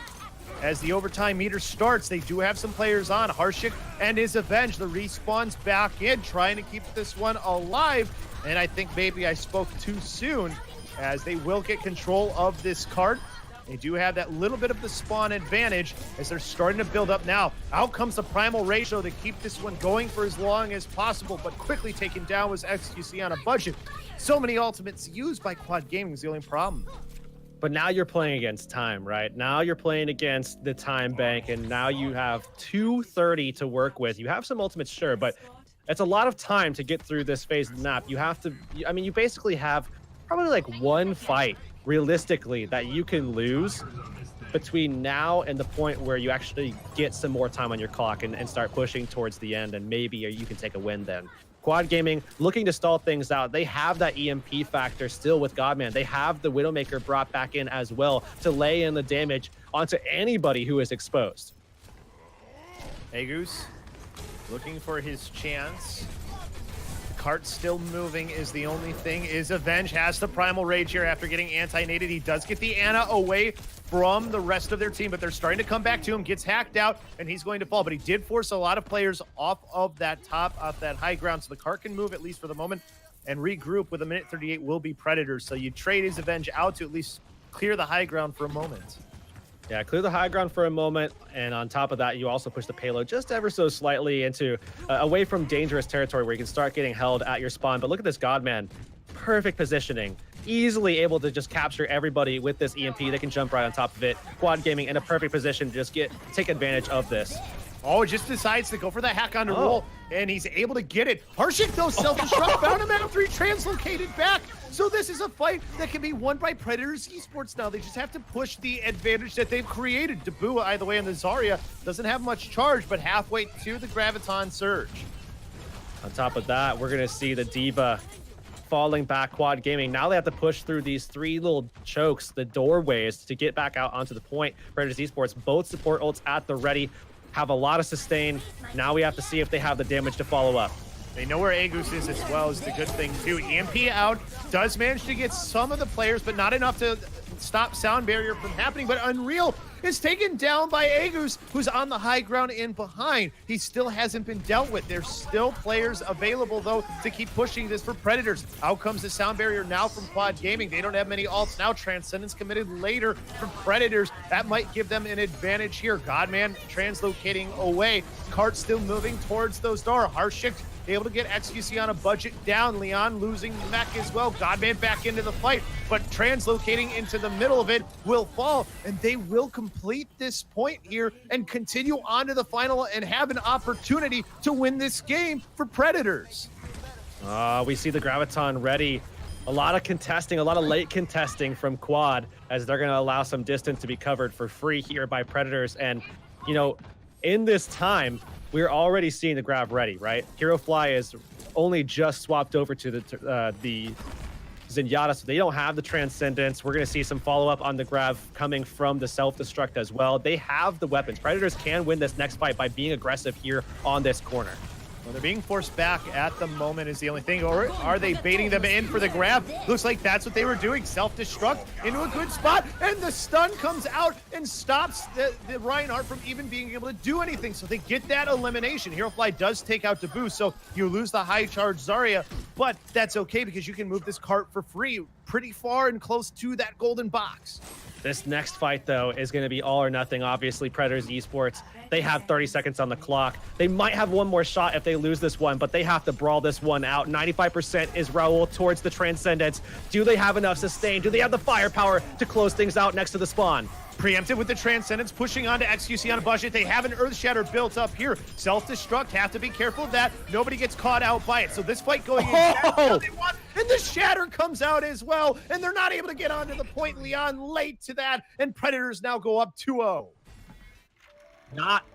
As the overtime meter starts, they do have some players on. Harshik and his Avenge. The respawn's back in, trying to keep this one alive. And I think maybe I spoke too soon, as they will get control of this card. They do have that little bit of the spawn advantage as they're starting to build up now. Out comes the Primal Ratio to keep this one going for as long as possible, but quickly taken down was XQC on a budget. So many ultimates used by Quad Gaming is the only problem. But now you're playing against time, right? Now you're playing against the time bank, and now you have 230 to work with. You have some ultimates, sure, but it's a lot of time to get through this phase of the map. You have to, I mean, you basically have probably like one fight, realistically, that you can lose between now and the point where you actually get some more time on your clock and start pushing towards the end, and maybe you can take a win then. Quad Gaming looking to stall things out. They have that EMP factor still with Godman. They have the Widowmaker brought back in as well to lay in the damage onto anybody who is exposed. Agus looking for his chance. The cart still moving is the only thing. Is Avenge has the Primal Rage here after getting anti-nated. He does get the Ana away from the rest of their team, but they're starting to come back to him. Gets hacked out, and he's going to fall. But he did force a lot of players off of that high ground, so the cart can move at least for the moment and regroup. With a minute 38 will be Predators, so you trade his Avenge out to at least clear the high ground for a moment. Yeah, clear the high ground for a moment, and on top of that, you also push the payload just ever so slightly into away from dangerous territory where you can start getting held at your spawn. But look at this Godman, perfect positioning, easily able to just capture everybody with this EMP. They can jump right on top of it. Quad Gaming in a perfect position to just take advantage of this. Oh, just decides to go for the hack on the roll, and he's able to get it. Harshik, though, self-destruct, found him after he translocated back. So this is a fight that can be won by Predators Esports now. They just have to push the advantage that they've created. Dabu, either way, on the Zarya doesn't have much charge, but halfway to the Graviton Surge. On top of that, we're going to see the Diva falling back. Quad Gaming, now they have to push through these 3 little chokes, the doorways, to get back out onto the point. Predators Esports, both support ults at the ready, have a lot of sustain. Now we have to see if they have the damage to follow up. They know where Agus is as well, is the good thing too. EMP out, does manage to get some of the players, but not enough to stop sound barrier from happening. But Unreal is taken down by Agus, who's on the high ground and behind. He still hasn't been dealt with. There's still players available, though, to keep pushing this for Predators. Out comes the sound barrier now from Quad Gaming. They don't have many ults now. Transcendence committed later from Predators. That might give them an advantage here. Godman translocating away. Cart still moving towards those doors. Harshik able to get XQC on a budget down. Leon losing mech as well. Godman back into the fight, but translocating into the middle of it will fall, and they will complete this point here and continue on to the final and have an opportunity to win this game for Predators. We see the Graviton ready. A lot of contesting, a lot of late contesting from Quad, as they're going to allow some distance to be covered for free here by Predators. And, you know, in this time, we're already seeing the Grav ready, right? Hero Fly is only just swapped over to the Zenyatta, so they don't have the Transcendence. We're going to see some follow-up on the Grav coming from the Self-Destruct as well. They have the weapons. Predators can win this next fight by being aggressive here on this corner. Well, they're being forced back at the moment is the only thing. Or are they baiting them in for the grab? Looks like that's what they were doing. Self-destruct into a good spot, and the stun comes out and stops the Reinhardt from even being able to do anything. So they get that elimination. HeroFly does take out Dabu, so you lose the high charge Zarya, but that's okay because you can move this cart for free pretty far and close to that golden box. This next fight, though, is going to be all or nothing. Obviously, Predators Esports, they have 30 seconds on the clock. They might have one more shot if they lose this one, but they have to brawl this one out. 95% is Raul towards the Transcendence. Do they have enough sustain? Do they have the firepower to close things out next to the spawn? Preempted with the Transcendence, pushing on to XQC on a budget. They have an Earth Shatter built up here. Self-destruct, have to be careful of that. Nobody gets caught out by it. So this fight going in how they want, and the Shatter comes out as well, and they're not able to get onto the point. Leon late to that, and Predators now go up 2-0. Not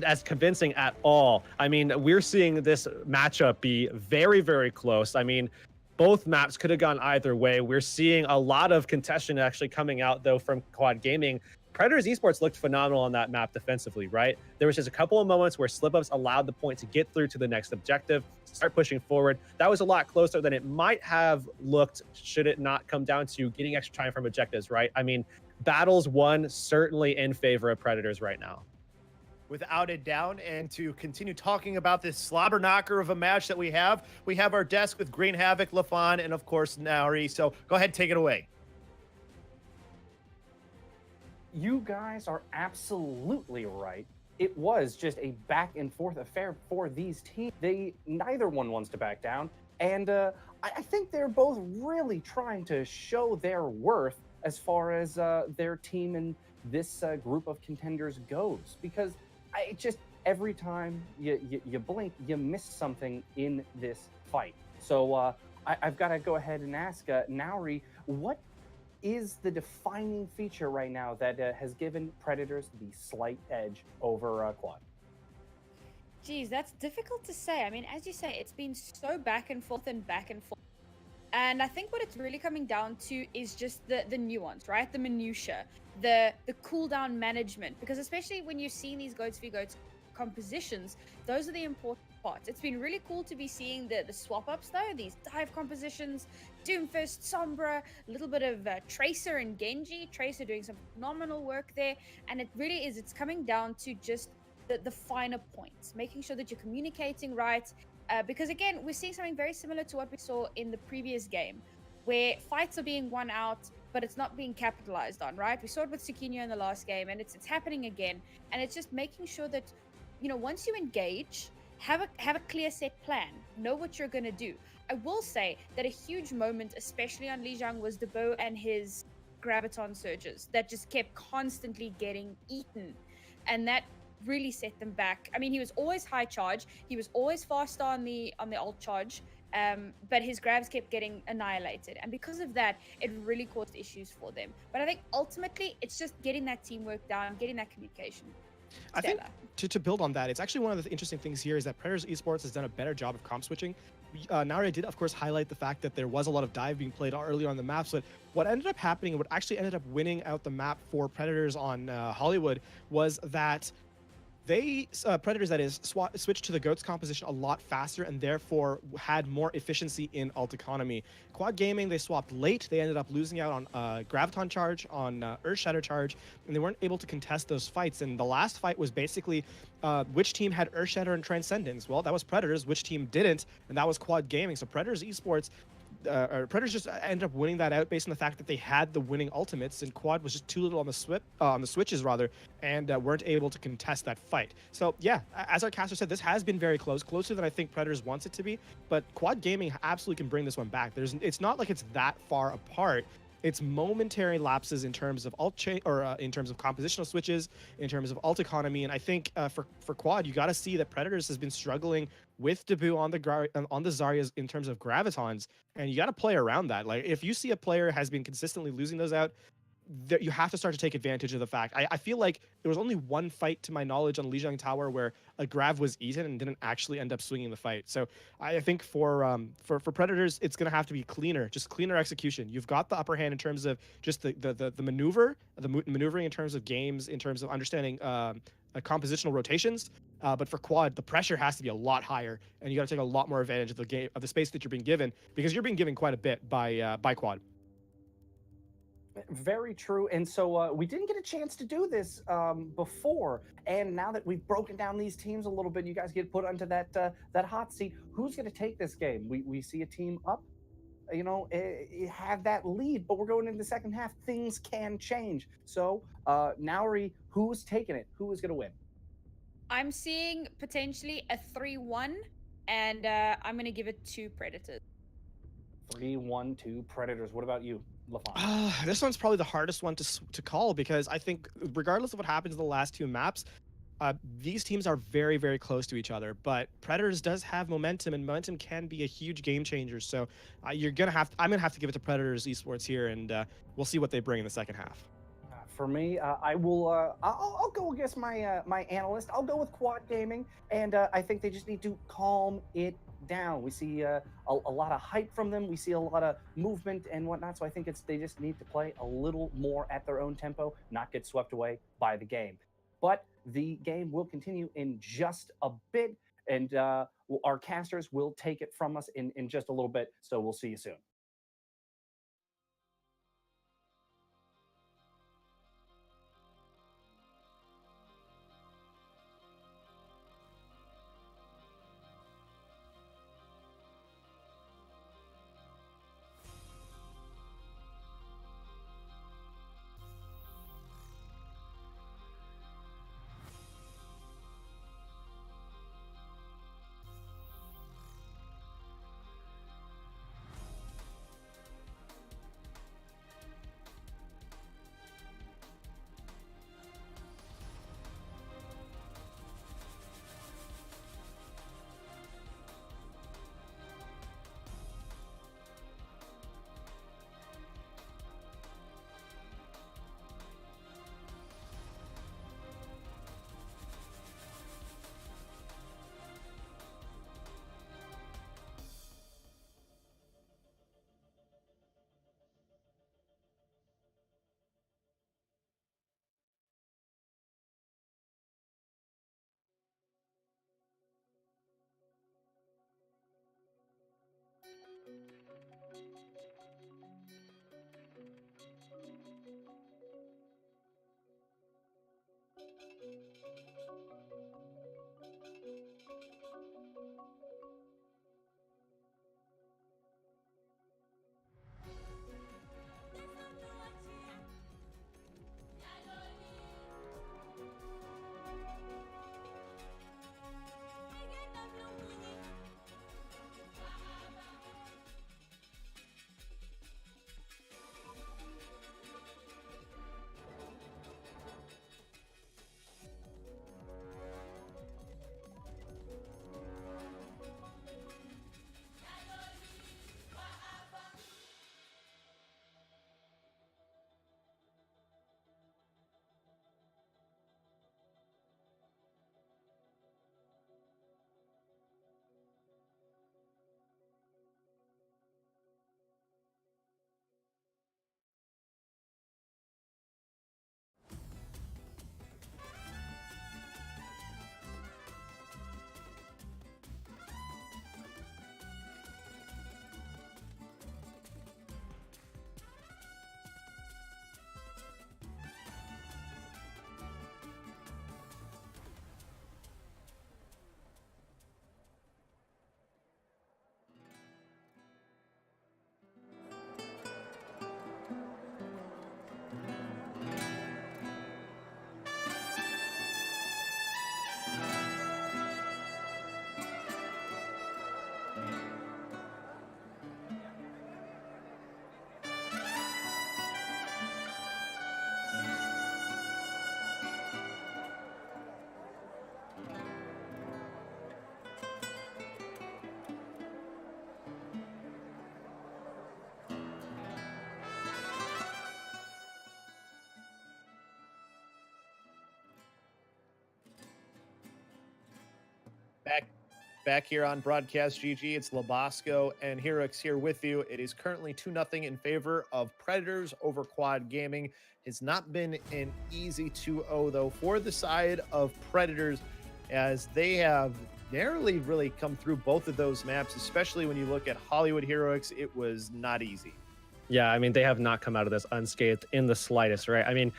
as convincing at all. I mean, we're seeing this matchup be very, very close. I mean, both maps could have gone either way. We're seeing a lot of contestation actually coming out, though, from Quad Gaming. Predators Esports looked phenomenal on that map defensively, right? There was just a couple of moments where slip-ups allowed the point to get through to the next objective, start pushing forward. That was a lot closer than it might have looked should it not come down to getting extra time from objectives, right? I mean, battles won certainly in favor of Predators right now. Without a doubt, and to continue talking about this slobber knocker of a match that we have our desk with Green Havoc, Lafon, and of course Nauri. So go ahead, take it away. You guys are absolutely right. It was just a back and forth affair for these teams. Neither one wants to back down, and I think they're both really trying to show their worth as far as their team and this group of contenders goes, because every time you blink, you miss something in this fight. So I've got to go ahead and ask Nauri, what is the defining feature right now that has given Predators the slight edge over Quad? Geez, that's difficult to say. I mean, as you say, it's been so back and forth and back and forth. And I think what it's really coming down to is just the nuance, right? The minutia, the cooldown management. Because especially when you're seeing these goats v goats compositions, those are the important parts. It's been really cool to be seeing the swap ups though, these dive compositions, Doomfist, Sombra, a little bit of Tracer and Genji. Tracer doing some phenomenal work there. And it really is, it's coming down to just the finer points, making sure that you're communicating right. Because again, we're seeing something very similar to what we saw in the previous game, where fights are being won out, but it's not being capitalized on, right? We saw it with Sikinho in the last game, and it's happening again. And it's just making sure that, you know, once you engage, have a clear set plan, know what you're going to do. I will say that a huge moment, especially on Lijiang, was Debo and his Graviton surges that just kept constantly getting eaten. And that really set them back. I mean, he was always high charge. He was always faster on the alt charge, but his grabs kept getting annihilated. And because of that, it really caused issues for them. But I think ultimately, it's just getting that teamwork down, getting that communication. I think Stella. to build on that, it's actually one of the interesting things here is that Predators Esports has done a better job of comp switching. Nari did, of course, highlight the fact that there was a lot of dive being played earlier on the maps, but what ended up happening, what actually ended up winning out the map for Predators on Hollywood was that they Predators, that is, switched to the goats composition a lot faster and therefore had more efficiency in ult economy. Quad Gaming, they swapped late. They ended up losing out on Graviton charge, on Earth Shatter charge, and they weren't able to contest those fights. And the last fight was basically which team had Earth Shatter and Transcendence. Well, that was Predators. Which team didn't? And that was Quad Gaming. So Predators Esports, Predators just ended up winning that out based on the fact that they had the winning ultimates, and Quad was just too little on the switches rather, and weren't able to contest that fight. So yeah, as our caster said, this has been very close, closer than I think Predators wants it to be. But Quad Gaming absolutely can bring this one back. It's not like it's that far apart. It's momentary lapses in terms of ult chain, or in terms of compositional switches, in terms of ult economy. And I think for Quad, you got to see that Predators has been struggling with debut on the Zaryas in terms of gravitons, and you got to play around that. Like, if you see a player has been consistently losing those out, that you have to start to take advantage of the fact. I feel like there was only one fight to my knowledge on Lijiang Tower where a grav was eaten and didn't actually end up swinging the fight. So I think for Predators, it's going to have to be cleaner, just cleaner execution. You've got the upper hand in terms of just the maneuvering in terms of games, in terms of understanding compositional rotations. But for Quad, the pressure has to be a lot higher, and you got to take a lot more advantage of the game, of the space that you're being given, because you're being given quite a bit by Quad. Very true. And so we didn't get a chance to do this before. And now that we've broken down these teams a little bit, you guys get put onto that hot seat. Who's going to take this game? We see a team up, have that lead, but we're going into the second half. Things can change. So Nauri, who's taking it? Who is going to win? I'm seeing potentially a 3-1, and I'm going to give it to Predators. 3-1 to Predators. What about you, LaFon? This one's probably the hardest one to call, because I think regardless of what happens in the last two maps, these teams are very, very close to each other. But Predators does have momentum, and momentum can be a huge game changer. So I'm gonna have to give it to Predators Esports here, and we'll see what they bring in the second half. For me, I will. I'll go against my analyst. I'll go with Quad Gaming, and I think they just need to calm it down. We see a lot of hype from them. We see a lot of movement and whatnot. So I think they just need to play a little more at their own tempo, not get swept away by the game. But the game will continue in just a bit, and our casters will take it from us in just a little bit. So we'll see you soon. Back here on Broadcast.gg, it's Labasco and Herox here with you. It is currently 2-0 in favor of Predators over Quad Gaming. It's not been an easy 2-0 though for the side of Predators, as they have narrowly really come through both of those maps, especially when you look at Hollywood Heroics. It was not easy. Yeah, I mean, they have not come out of this unscathed in the slightest, right? I mean,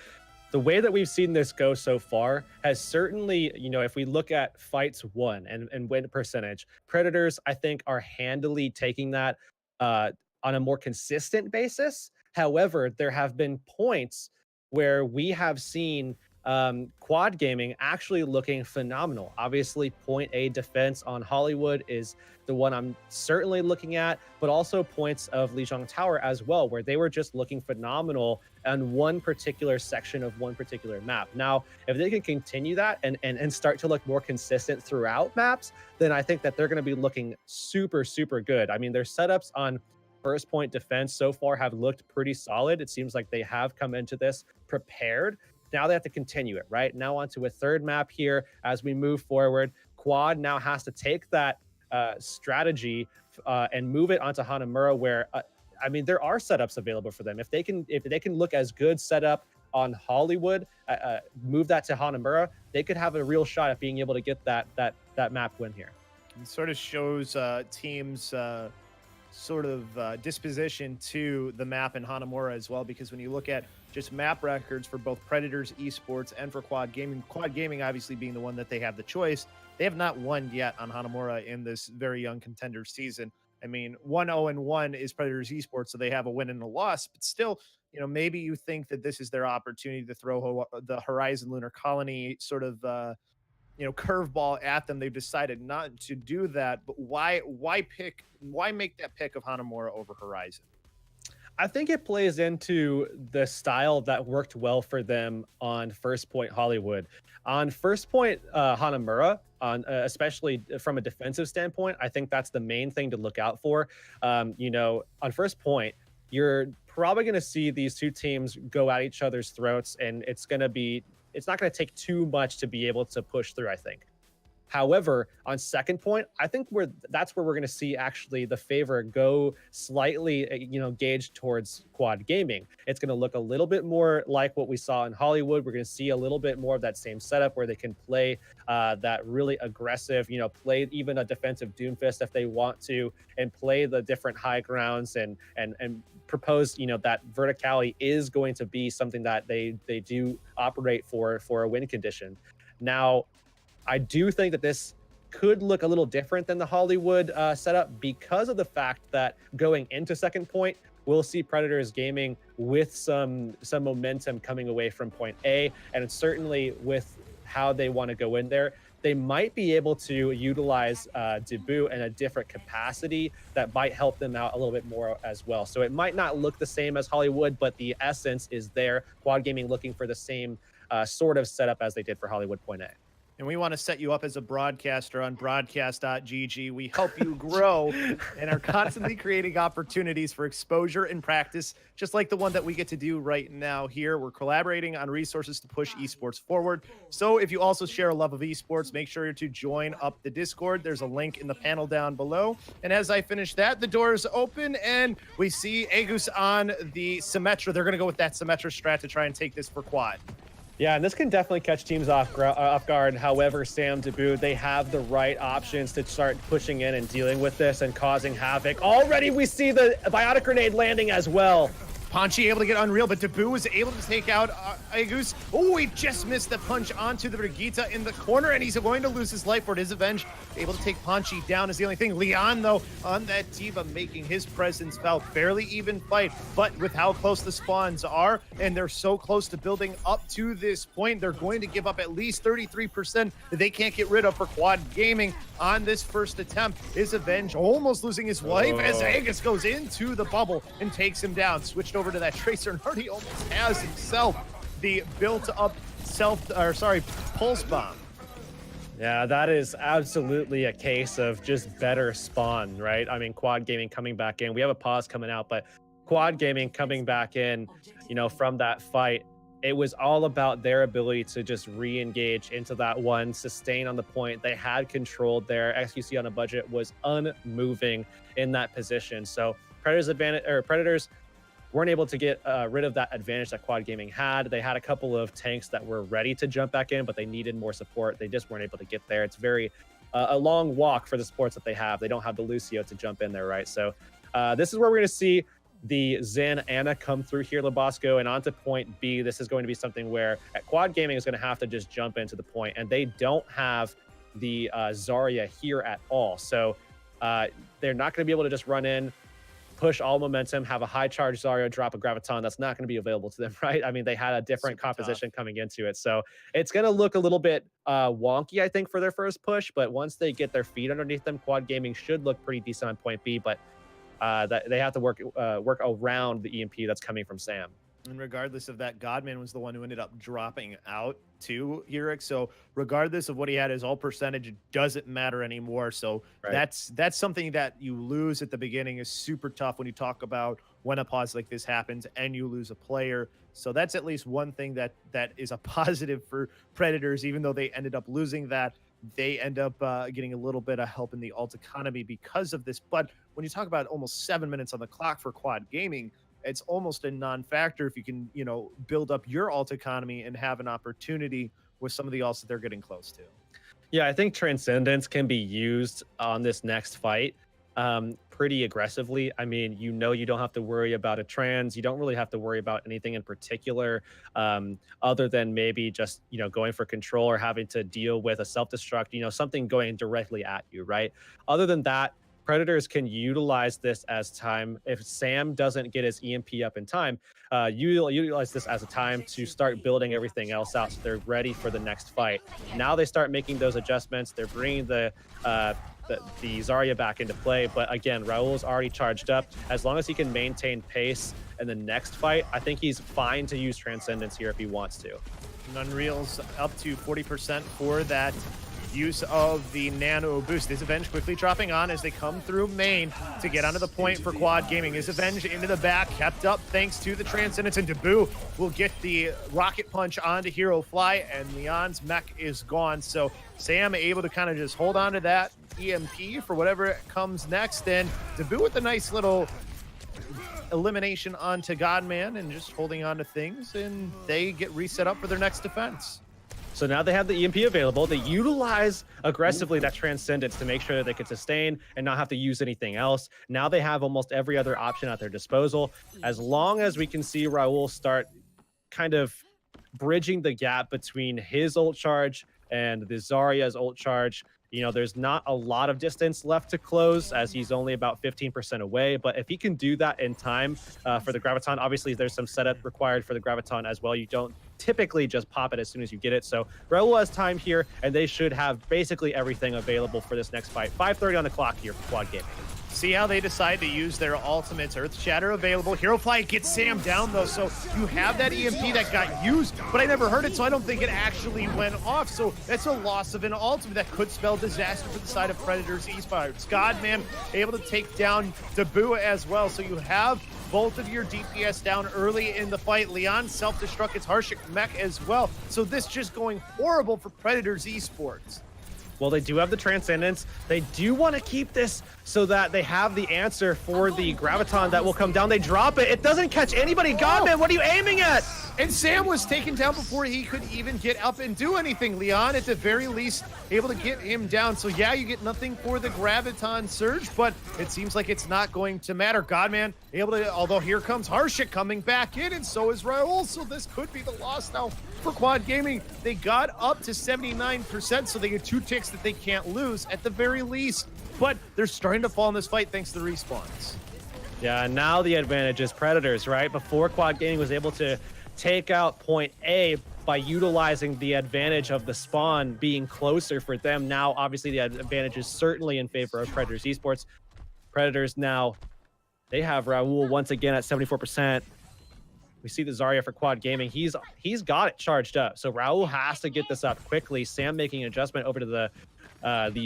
the way that we've seen this go so far has certainly, if we look at fights won and win percentage, Predators, I think, are handily taking that on a more consistent basis. However, there have been points where we have seen Quad Gaming actually looking phenomenal. Obviously, point A defense on Hollywood is the one I'm certainly looking at, but also points of Lijiang Tower as well, where they were just looking phenomenal on one particular section of one particular map. Now, if they can continue that and start to look more consistent throughout maps, then I think that they're going to be looking super, super good. I mean, their setups on first point defense so far have looked pretty solid. It seems like they have come into this prepared. Now they have to continue it, right? Now onto a third map here as we move forward. Quad now has to take that strategy and move it onto Hanamura, where I mean, there are setups available for them. If they can look as good setup on Hollywood, move that to Hanamura, they could have a real shot at being able to get that map win here. It sort of shows teams sort of disposition to the map in Hanamura as well, because when you look at just map records for both Predators Esports and for Quad Gaming obviously being the one that they have the choice, they have not won yet on Hanamura in this very young contender season. I mean, 1-0-1 is Predators Esports, so they have a win and a loss, but still, maybe you think that this is their opportunity to throw the Horizon Lunar Colony sort of curveball at them. They've decided not to do that, but why make that pick of Hanamura over Horizon? I think it plays into the style that worked well for them on First Point Hollywood. On First Point Hanamura, especially from a defensive standpoint, I think that's the main thing to look out for. On First Point, you're probably going to see these two teams go at each other's throats, and it's not going to take too much to be able to push through, I think. However, on Second Point, I think that's where we're going to see actually the favor go slightly, gauged towards Quad Gaming. It's going to look a little bit more like what we saw in Hollywood. We're going to see a little bit more of that same setup where they can play that really aggressive, play even a defensive Doomfist if they want to, and play the different high grounds and propose, that verticality is going to be something that they do operate for a win condition. Now, I do think that this could look a little different than the Hollywood setup because of the fact that going into Second Point, we'll see Predators Gaming with some momentum coming away from Point A, and certainly with how they want to go in there, they might be able to utilize Debut in a different capacity that might help them out a little bit more as well. So it might not look the same as Hollywood, but the essence is there. Quad Gaming looking for the same sort of setup as they did for Hollywood Point A. And we want to set you up as a broadcaster on Broadcast.gg. We help you grow and are constantly creating opportunities for exposure and practice, just like the one that we get to do right now here. We're collaborating on resources to push esports forward. So if you also share a love of esports, make sure to join up the Discord. There's a link in the panel down below. And as I finish that, the doors open and we see Agus on the Symmetra. They're going to go with that Symmetra strat to try and take this for Quad. Yeah, and this can definitely catch teams off guard. However, Sam Debut, they have the right options to start pushing in and dealing with this and causing havoc. Already we see the biotic grenade landing as well. Panchi able to get Unreal, but Debut was able to take out Agus. Oh, he just missed the punch onto the Brigitte in the corner, and he's going to lose his life for it. His Avenge able to take Panchi down is the only thing. Leon, though, on that Diva, making his presence felt. Fairly even fight, but with how close the spawns are, and they're so close to building up to this point, they're going to give up at least 33% that they can't get rid of for Quad Gaming on this first attempt. His Avenge almost losing his life as Agus goes into the bubble and takes him down. Switched over to that Tracer, and already almost has himself the built-up pulse bomb. Yeah, that is absolutely a case of just better spawn, right? I mean, Quad Gaming coming back in. We have a pause coming out, but Quad Gaming coming back in, from that fight, it was all about their ability to just re-engage into that one, sustain on the point. They had control there. XQC on a budget was unmoving in that position. So Predators weren't able to get rid of that advantage that Quad Gaming had. They had a couple of tanks that were ready to jump back in, but they needed more support. They just weren't able to get there. It's very a long walk for the supports that they have. They don't have the Lucio to jump in there, right? So this is where we're going to see the Zen Anna come through here, Labosco, and onto point B. This is going to be something where Quad Gaming is going to have to just jump into the point, and they don't have the Zarya here at all. So they're not going to be able to just run in, push all momentum, have a high charge Zarya, drop a Graviton. That's not going to be available to them, right? I mean, they had a different composition coming into it. So it's going to look a little bit wonky, I think, for their first push. But once they get their feet underneath them, Quad Gaming should look pretty decent on point B. But that they have to work around the EMP that's coming from Sam. And regardless of that, Godman was the one who ended up dropping out to Heroic. So regardless of what he had, his all percentage doesn't matter anymore. So that's something that you lose at the beginning is super tough when you talk about when a pause like this happens and you lose a player. So that's at least one thing that is a positive for Predators, even though they ended up losing that. They end up getting a little bit of help in the alt economy because of this. But when you talk about almost 7 minutes on the clock for Quad Gaming, it's almost a non-factor if you can, build up your alt economy and have an opportunity with some of the alts that they're getting close to. Yeah, I think Transcendence can be used on this next fight pretty aggressively. I mean, you don't have to worry about a trans. You don't really have to worry about anything in particular other than maybe just, going for control or having to deal with a self-destruct, something going directly at you, right? Other than that, Predators can utilize this as time. If Sam doesn't get his EMP up in time, utilize this as a time to start building everything else out so they're ready for the next fight. Now they start making those adjustments. They're bringing the Zarya back into play. But again, Raul's already charged up. As long as he can maintain pace in the next fight, I think he's fine to use Transcendence here if he wants to. And Unreal's up to 40% for that use of the nano boost. This Avenge quickly dropping on as they come through main to get onto the point for Quad Gaming. This Avenge into the back, kept up thanks to the Transcendence, and Dabu will get the rocket punch onto Hero Fly, and Leon's mech is gone. So Sam able to kind of just hold on to that EMP for whatever comes next, and Dabu with a nice little elimination onto Godman and just holding on to things, and they get reset up for their next defense. So now they have the EMP available. They utilize aggressively that Transcendence to make sure that they can sustain and not have to use anything else. Now they have almost every other option at their disposal. As long as we can see Raul start kind of bridging the gap between his ult charge and the Zarya's ult charge, there's not a lot of distance left to close as he's only about 15% away. But if he can do that in time for the Graviton, obviously there's some setup required for the Graviton as well. You don't typically just pop it as soon as you get it. So Raul has time here, and they should have basically everything available for this next fight. 5:30 on the clock here for Quad Gaming. See how they decide to use their ultimates. Earth Shatter available. Hero Fly gets Sam down, though, so you have that EMP that got used, but I never heard it, so I don't think it actually went off. So that's a loss of an ultimate that could spell disaster for the side of Predators Esports. Godman able to take down Dabu as well, so you have both of your DPS down early in the fight. Leon self-destruct his Harshik mech as well. So this just going horrible for Predators Esports. Well, they do have the Transcendence. They do want to keep this so that they have the answer for the Graviton that will come down. They drop it. It doesn't catch anybody. Godman, what are you aiming at? And Sam was taken down before he could even get up and do anything. Leon, at the very least, able to get him down. So yeah, you get nothing for the Graviton surge, but it seems like it's not going to matter. Godman able to, although here comes Harshik coming back in, and so is Raul. So this could be the loss now for Quad Gaming. They got up to 79%, so they get 2 ticks that they can't lose at the very least. But they're starting to fall in this fight thanks to the respawns. Yeah, and now the advantage is Predators, right? Before Quad Gaming was able to take out point A by utilizing the advantage of the spawn being closer for them. Now, obviously, the advantage is certainly in favor of Predators Esports. Predators now, they have Raul once again at 74%. We see the Zarya for Quad Gaming. He's got it charged up. So Raul has to get this up quickly. Sam making an adjustment over to the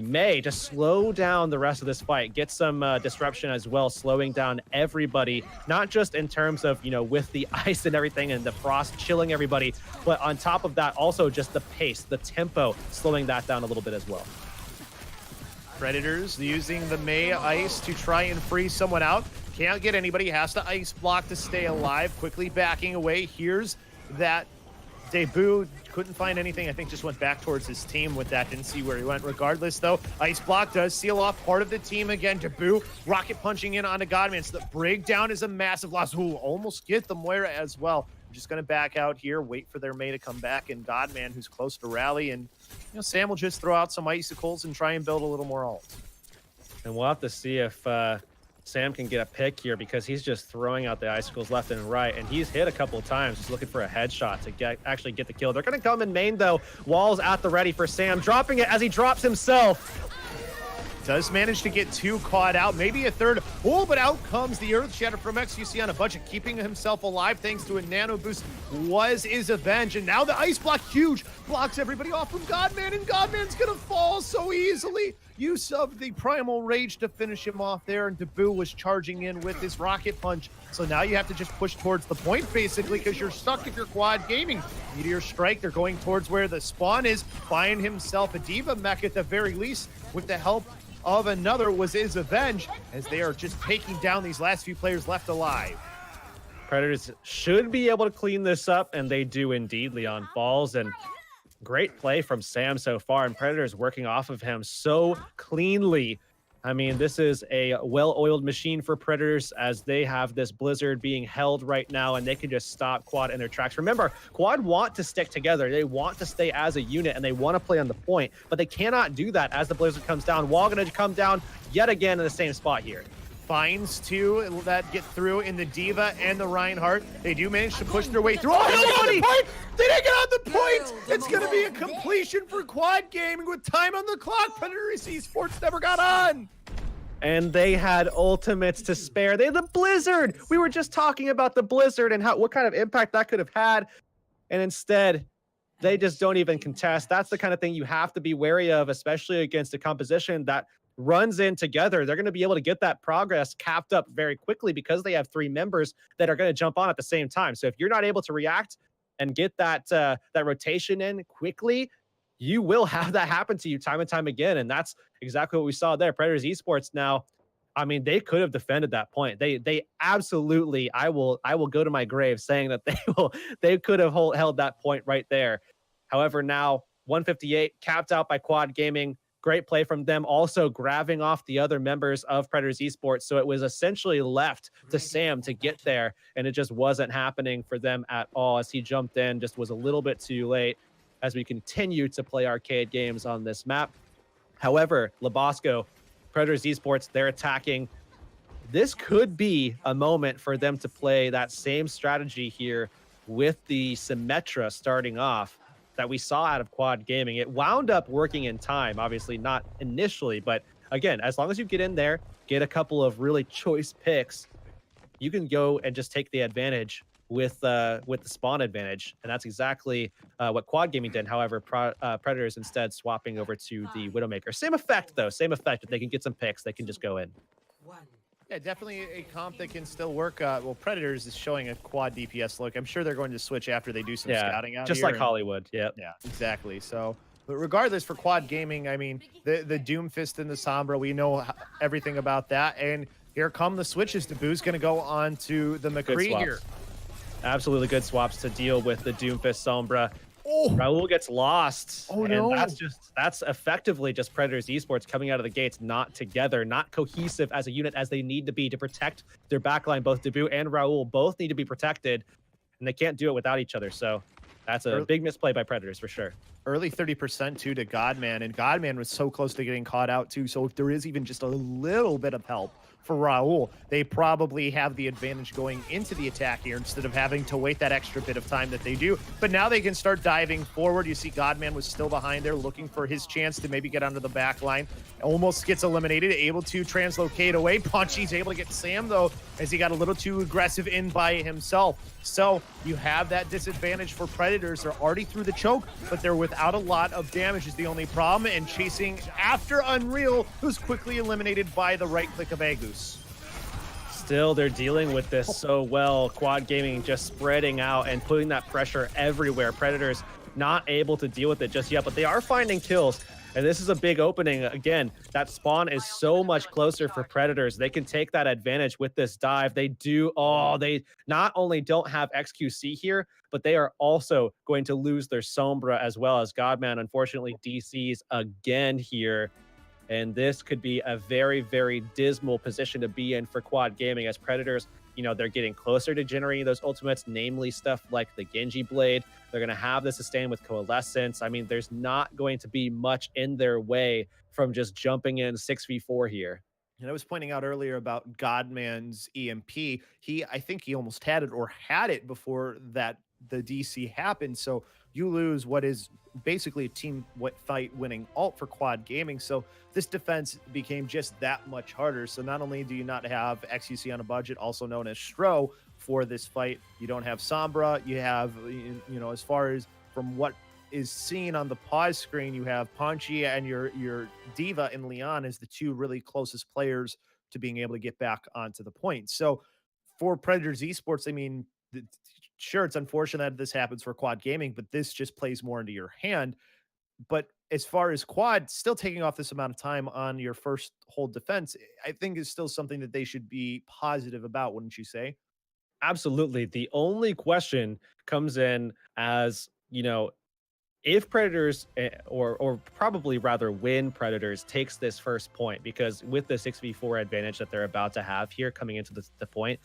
Mei to slow down the rest of this fight, get some disruption as well, slowing down everybody, not just in terms of, with the ice and everything and the frost chilling everybody, but on top of that, also just the pace, the tempo, slowing that down a little bit as well. Predators using the Mei ice to try and free someone out. Can't get anybody, has to ice block to stay alive, quickly backing away. Here's that Debut, couldn't find anything. I think just went back towards his team with that. Didn't see where he went. Regardless, though, Ice Block does seal off part of the team again. Debut, rocket punching in onto Godman. So the breakdown is a massive loss. Ooh, almost get the Moira as well. I'm just going to back out here, wait for their Mei to come back, and Godman, who's close to rally. And Sam will just throw out some icicles and try and build a little more ult. And we'll have to see if Sam can get a pick here, because he's just throwing out the icicles left and right, and he's hit a couple of times just looking for a headshot to actually get the kill. They're going to come in main, though. Walls at the ready for Sam, dropping it as he drops himself. Does manage to get 2 caught out, maybe a third. Oh, but out comes the Earth Shatter from XQC on a budget, keeping himself alive thanks to a nano boost. Was his avenge, and now the ice block, huge, blocks everybody off from Godman, and Godman's gonna fall so easily. Use of the Primal Rage to finish him off there, and Debut was charging in with his rocket punch. So now you have to just push towards the point, basically, because you're stuck if you're Quad Gaming. Meteor Strike, they're going towards where the spawn is, buying himself a Diva mech at the very least, with the help of another was his avenge, as they are just taking down these last few players left alive. Predators should be able to clean this up, and they do indeed. Leon falls, and great play from Sam so far, and Predators working off of him so cleanly. I mean, this is a well-oiled machine for Predators, as they have this Blizzard being held right now, and they can just stop Quad in their tracks. Remember, Quad want to stick together. They want to stay as a unit, and they want to play on the point, but they cannot do that as the Blizzard comes down. Wall going to come down yet again in the same spot here. Finds 2 that get through in the Diva and the Reinhardt. They do manage to push their way through. Oh, they get on the point! They didn't get on the point! It's going to be a completion for Quad Gaming with time on the clock. Predators Esports never got on. And they had ultimates to spare. They had the Blizzard. We were just talking about the Blizzard and what kind of impact that could have had. And instead, they just don't even contest. That's the kind of thing you have to be wary of, especially against a composition that runs in together. They're going to be able to get that progress capped up very quickly, because they have 3 members that are going to jump on at the same time. So if you're not able to react and get that rotation in quickly, you will have that happen to you time and time again. And that's exactly what we saw there. Predators Esports now, I mean, they could have defended that point. They absolutely, I will go to my grave saying that they could have held that point right there. However, now 158 capped out by Quad Gaming. Great play from them, also grabbing off the other members of Predators Esports. So it was essentially left to Sam to get there, and it just wasn't happening for them at all, as he jumped in, just was a little bit too late as we continue to play arcade games on this map. However, Labosco, Predators Esports, they're attacking. This could be a moment for them to play that same strategy here with the Symmetra starting off that we saw out of Quad Gaming. It wound up working in time, obviously not initially, but again, as long as you get in there, get a couple of really choice picks, you can go and just take the advantage with the spawn advantage, and that's exactly what Quad Gaming did. However, Predators instead swapping over to the Widowmaker. Same effect, though. Same effect. If they can get some picks, they can just go in. Yeah, definitely a comp that can still work. Well, Predators is showing a Quad DPS look. I'm sure they're going to switch after they do some scouting out just here. like Hollywood. Yeah, exactly. So, but regardless, for Quad Gaming, I mean, the Doomfist and the Sombra, we know everything about that. And here come the switches. Debu's going to go on to the McCree here. Absolutely good swaps to deal with the Doomfist Sombra. Oh, Raul gets lost. Oh, and no. That's effectively just Predators Esports coming out of the gates not together, not cohesive as a unit as they need to be to protect their backline. Both Debut and Raul both need to be protected, and they can't do it without each other. So that's a big misplay by Predators for sure. early 30% too to Godman, and Godman was so close to getting caught out too. So if there is even just a little bit of help for Raul, they probably have the advantage going into the attack here instead of having to wait that extra bit of time that they do. But now they can start diving forward. You see Godman was still behind there looking for his chance to maybe get onto the back line. Almost gets eliminated, able to translocate away. Punchy's able to get Sam though, as he got a little too aggressive in by himself. So you have that disadvantage for Predators. They're already through the choke, but they're without a lot of damage is the only problem, and chasing after Unreal, who's quickly eliminated by the right click of Agus. Still, they're dealing with this so well. Quad Gaming just spreading out and putting that pressure everywhere. Predators not able to deal with it just yet, but they are finding kills. And this is a big opening. Again, that spawn is so much closer for Predators. They can take that advantage with this dive. They not only don't have XQC here, but they are also going to lose their Sombra as well, as Godman unfortunately DCs again here. And this could be a very, very dismal position to be in for Quad Gaming, as Predators, they're getting closer to generating those ultimates, namely stuff like the Genji Blade. They're going to have the sustain with Coalescence. I mean, there's not going to be much in their way from just jumping in 6v4 here. And I was pointing out earlier about Godman's EMP. I think he almost had it, or had it before that the DC happened. So you lose what is basically a team fight winning ult for Quad Gaming. So this defense became just that much harder. So not only do you not have XQC on a budget, also known as Stro, for this fight, you don't have Sombra. You have, as far as from what is seen on the pause screen, you have Punchy and your Diva and Leon as the two really closest players to being able to get back onto the point. So for Predators Esports, I mean, sure, it's unfortunate that this happens for Quad Gaming, but this just plays more into your hand. But as far as Quad, still taking off this amount of time on your first hold defense, I think is still something that they should be positive about, wouldn't you say? Absolutely. The only question comes in as, if Predators, or probably rather when Predators takes this first point, because with the 6v4 advantage that they're about to have here coming into the point,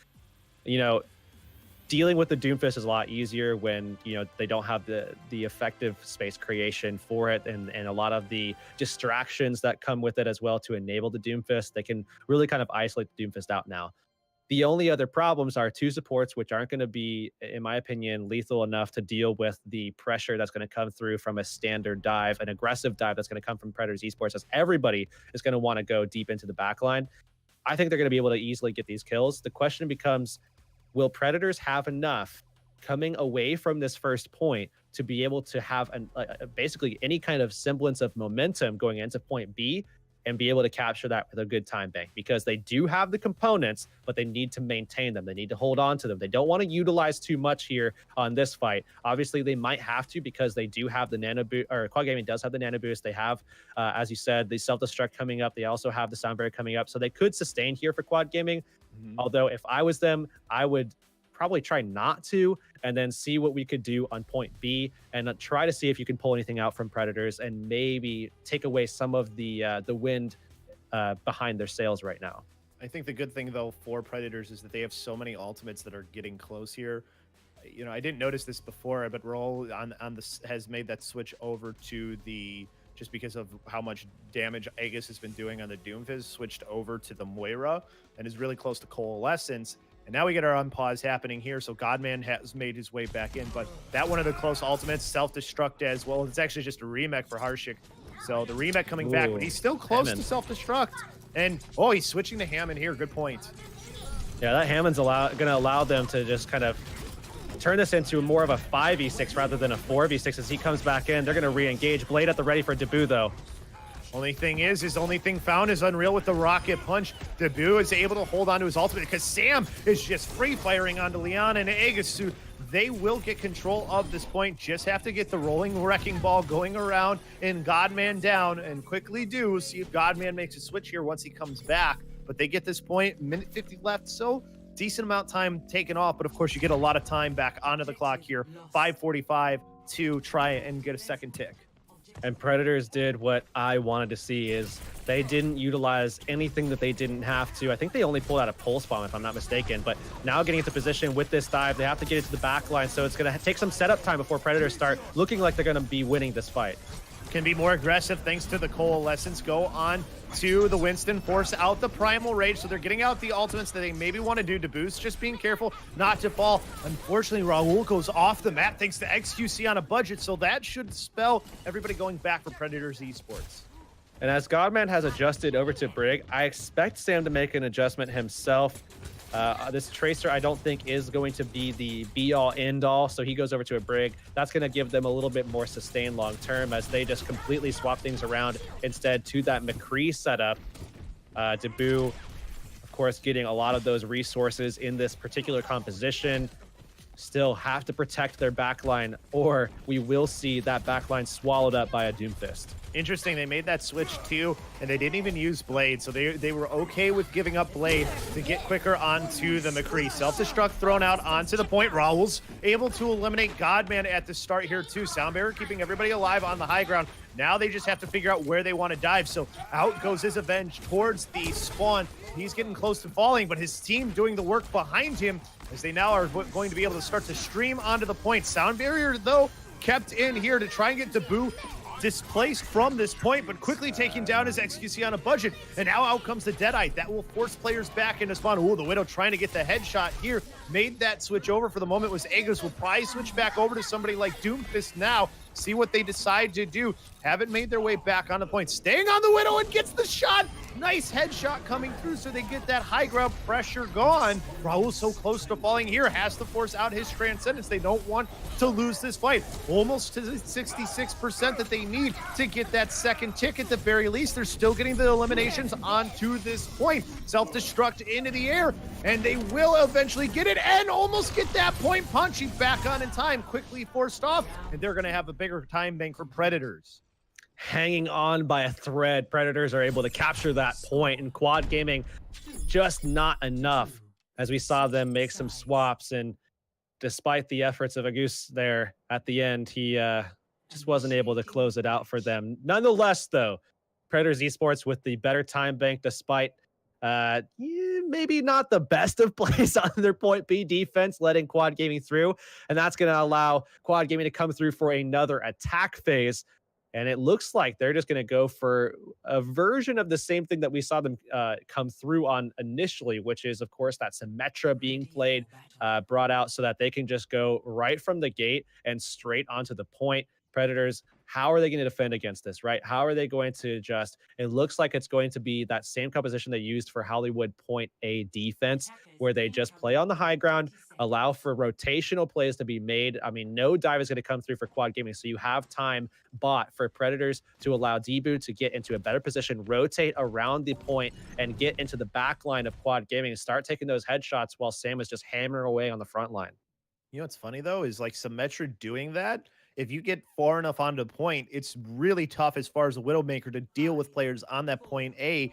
dealing with the Doomfist is a lot easier when they don't have the effective space creation for it, and a lot of the distractions that come with it as well to enable the Doomfist. They can really kind of isolate the Doomfist out now. The only other problems are two supports, which aren't going to be, in my opinion, lethal enough to deal with the pressure that's going to come through from a standard dive, an aggressive dive that's going to come from Predators Esports, as everybody is going to want to go deep into the backline. I think they're going to be able to easily get these kills. The question becomes, will Predators have enough coming away from this first point to be able to have basically any kind of semblance of momentum going into point B, and be able to capture that with a good time bank? Because they do have the components, but they need to maintain them. They need to hold on to them. They don't want to utilize too much here on this fight. Obviously, they might have to, because they do have the nano boost, or Quad Gaming does have the nano boost. They have, as you said, the self-destruct coming up. They also have the sound barrier coming up. So they could sustain here for Quad Gaming. Mm-hmm. Although if I was them, I would probably try not to, and then see what we could do on point B, and try to see if you can pull anything out from Predators and maybe take away some of the wind behind their sails right now. I think the good thing though for Predators is that they have so many ultimates that are getting close here. I didn't notice this before, but Roll on this has made that switch over to the, just because of how much damage Aegis has been doing on the Doomfist, switched over to the Moira and is really close to Coalescence. And now we get our unpause happening here. So Godman has made his way back in, but that one of the close ultimates, self-destruct as well. It's actually just a remake for Harshik. So the remake coming back, but he's still close to self-destruct. And, he's switching to Hammond here. Good point. Yeah, that Hammond's going to allow them to just kind of turn this into more of a 5v6 rather than a 4v6 as he comes back in. They're going to re-engage. Blade at the ready for Debu, though. Only thing is, his only thing found is Unreal with the rocket punch. Debu is able to hold on to his ultimate because Sam is just free firing onto Leon and Agasu. They will get control of this point. Just have to get the rolling wrecking ball going around and Godman down, and quickly do. See if Godman makes a switch here once he comes back. But they get this point, minute 50 left, so decent amount of time taken off. But of course, you get a lot of time back onto the clock here. 5:45 to try and get a second tick. And Predators did what I wanted to see, is they didn't utilize anything that they didn't have to. I think they only pulled out a pulse bomb, if I'm not mistaken. But now getting into position with this dive, they have to get it to the back line. So it's going to take some setup time before Predators start looking like they're going to be winning this fight. Can be more aggressive thanks to the Coalescence. Go on to the Winston, force out the Primal Rage, so they're getting out the ultimates that they maybe want to do to boost, just being careful not to fall. Unfortunately, Raul goes off the map thanks to XQC on a budget, so that should spell everybody going back for Predators Esports. And as Godman has adjusted over to Brig, I expect Sam to make an adjustment himself. This Tracer, I don't think, is going to be the be-all, end-all, so he goes over to a Brig. That's going to give them a little bit more sustain long-term as they just completely swap things around instead to that McCree setup. Debu, of course, getting a lot of those resources in this particular composition. Still have to protect their backline, or we will see that backline swallowed up by a Doomfist. Interesting, they made that switch too, and they didn't even use Blade, so they were okay with giving up Blade to get quicker onto the McCree. Self-destruct thrown out onto the point. Raul's able to eliminate Godman at the start here too. Soundbearer keeping everybody alive on the high ground. Now they just have to figure out where they want to dive, so out goes his Avenge towards the spawn. He's getting close to falling, but his team doing the work behind him as they now are going to be able to start to stream onto the point. Sound Barrier, though, kept in here to try and get Debu displaced from this point, but quickly taking down his XQC on a budget. And now out comes the Deadeye. That will force players back into spawn. Ooh, the Widow trying to get the headshot here. Made that switch over for the moment. Was Aegis will probably switch back over to somebody like Doomfist now. See what they decide to do. Haven't made their way back on the point. Staying on the Widow and gets the shot. Nice headshot coming through, so they get that high ground pressure gone. Raul so close to falling here. Has to force out his Transcendence. They don't want to lose this fight. Almost to the 66% that they need to get that second tick at the very least. They're still getting the eliminations onto this point. Self-destruct into the air, and they will eventually get it and almost get that point punch. He's back on in time, quickly forced off, and they're going to have a bigger time bank for Predators. Hanging on by a thread, Predators are able to capture that point, and Quad Gaming just not enough, as we saw them make some swaps. And despite the efforts of Agus there at the end, he just wasn't able to close it out for them. Nonetheless, though, Predators Esports with the better time bank, despite maybe not the best of plays on their point B defense, letting Quad Gaming through, and that's going to allow Quad Gaming to come through for another attack phase. And it looks like they're just going to go for a version of the same thing that we saw them come through on initially, which is, of course, that Symmetra being played, brought out so that they can just go right from the gate and straight onto the point. Predators, how are they going to defend against this, right? How are they going to just, it looks like it's going to be that same composition they used for Hollywood Point A defense, where they just play on the high ground, allow for rotational plays to be made. I mean, no dive is going to come through for Quad Gaming, so you have time bought for Predators to allow Debu to get into a better position, rotate around the point, and get into the back line of Quad Gaming and start taking those headshots while Sam is just hammering away on the front line. You know what's funny, though, is like Symmetra doing that. If you get far enough onto the point, it's really tough as far as the Widowmaker to deal with players on that point A.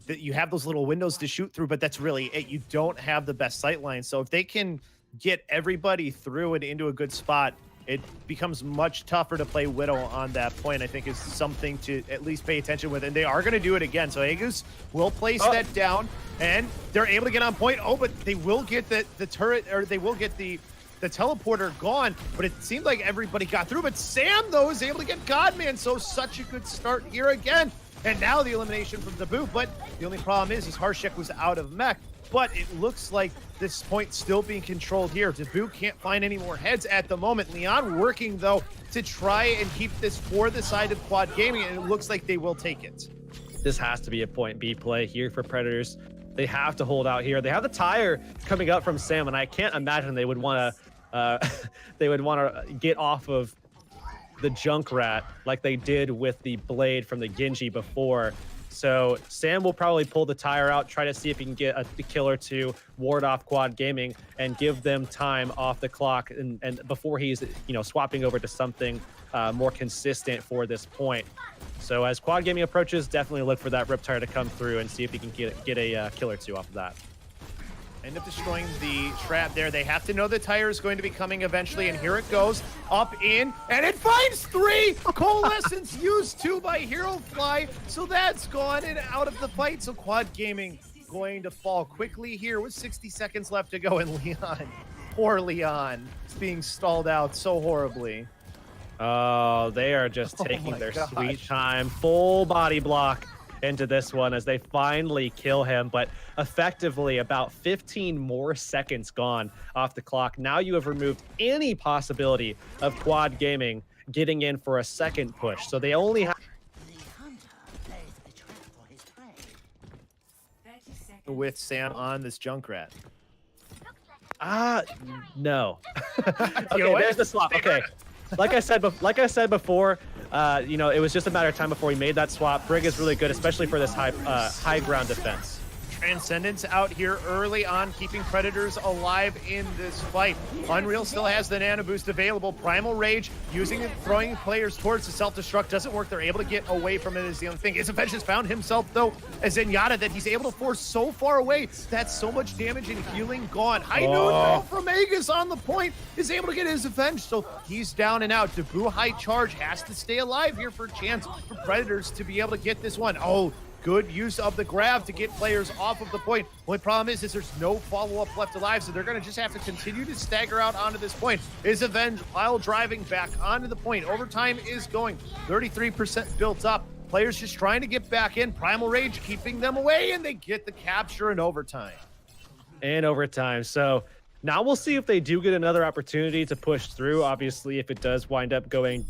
That you have those little windows to shoot through, but that's really it. You don't have the best sight line. So if they can get everybody through and into a good spot, it becomes much tougher to play Widow on that point. I think is something to at least pay attention with, and they are going to do it again. So Agus will place that down, and they're able to get on point. Oh, but they will get the turret, or they will get the teleporter gone, but it seemed like everybody got through. But Sam, though, is able to get Godman, so such a good start here again. And now the elimination from Debu, but the only problem is Harshek was out of mech. But it looks like this point still being controlled here. Debu can't find any more heads at the moment. Leon working, though, to try and keep this for the side of Quad Gaming, and it looks like they will take it. This has to be a point B play here for Predators. They have to hold out here. They have the tire coming up from Sam, and I can't imagine they would want to get off of the Junkrat like they did with the blade from the Genji before. So Sam will probably pull the tire out, try to see if he can get a kill or two, ward off Quad Gaming, and give them time off the clock, and before he's swapping over to something more consistent for this point. So as Quad Gaming approaches, definitely look for that Riptire to come through and see if he can get a kill or two off of that. End up destroying the trap there. They have to know the tire is going to be coming eventually, and here it goes. Up in, and it finds 3! Coalescence used 2 by Hero Fly, so that's gone and out of the fight. So Quad Gaming going to fall quickly here with 60 seconds left to go, and Leon, poor Leon, is being stalled out so horribly. Oh, they are just taking their sweet time. Full body block into this one as they finally kill him, but effectively about 15 more seconds gone off the clock. Now you have removed any possibility of Quad Gaming getting in for a second push. So they only have with Sam on this Junkrat. No. Okay, there's the swap. Okay. Like I said before, you know, it was just a matter of time before he made that swap. Brig is really good, especially for this high ground defense. Transcendence out here early on, keeping Predators alive in this fight. Unreal still has the nano boost available. Primal Rage using it, throwing players towards the self-destruct doesn't work. They're able to get away from it is the only thing. Isavenge has found himself, though, as Zenyatta, that he's able to force so far away. That's so much damage and healing gone. High noon though from Aegis on the point is able to get his Avenge, so he's down and out. Debu high charge has to stay alive here for a chance for Predators to be able to get this one. Good use of the grab to get players off of the point. Only problem is there's no follow-up left alive, so they're going to just have to continue to stagger out onto this point. Isavenge while driving back onto the point. Overtime is going. 33% built up. Players just trying to get back in. Primal Rage keeping them away, and they get the capture in overtime. So now we'll see if they do get another opportunity to push through. Obviously, if it does wind up going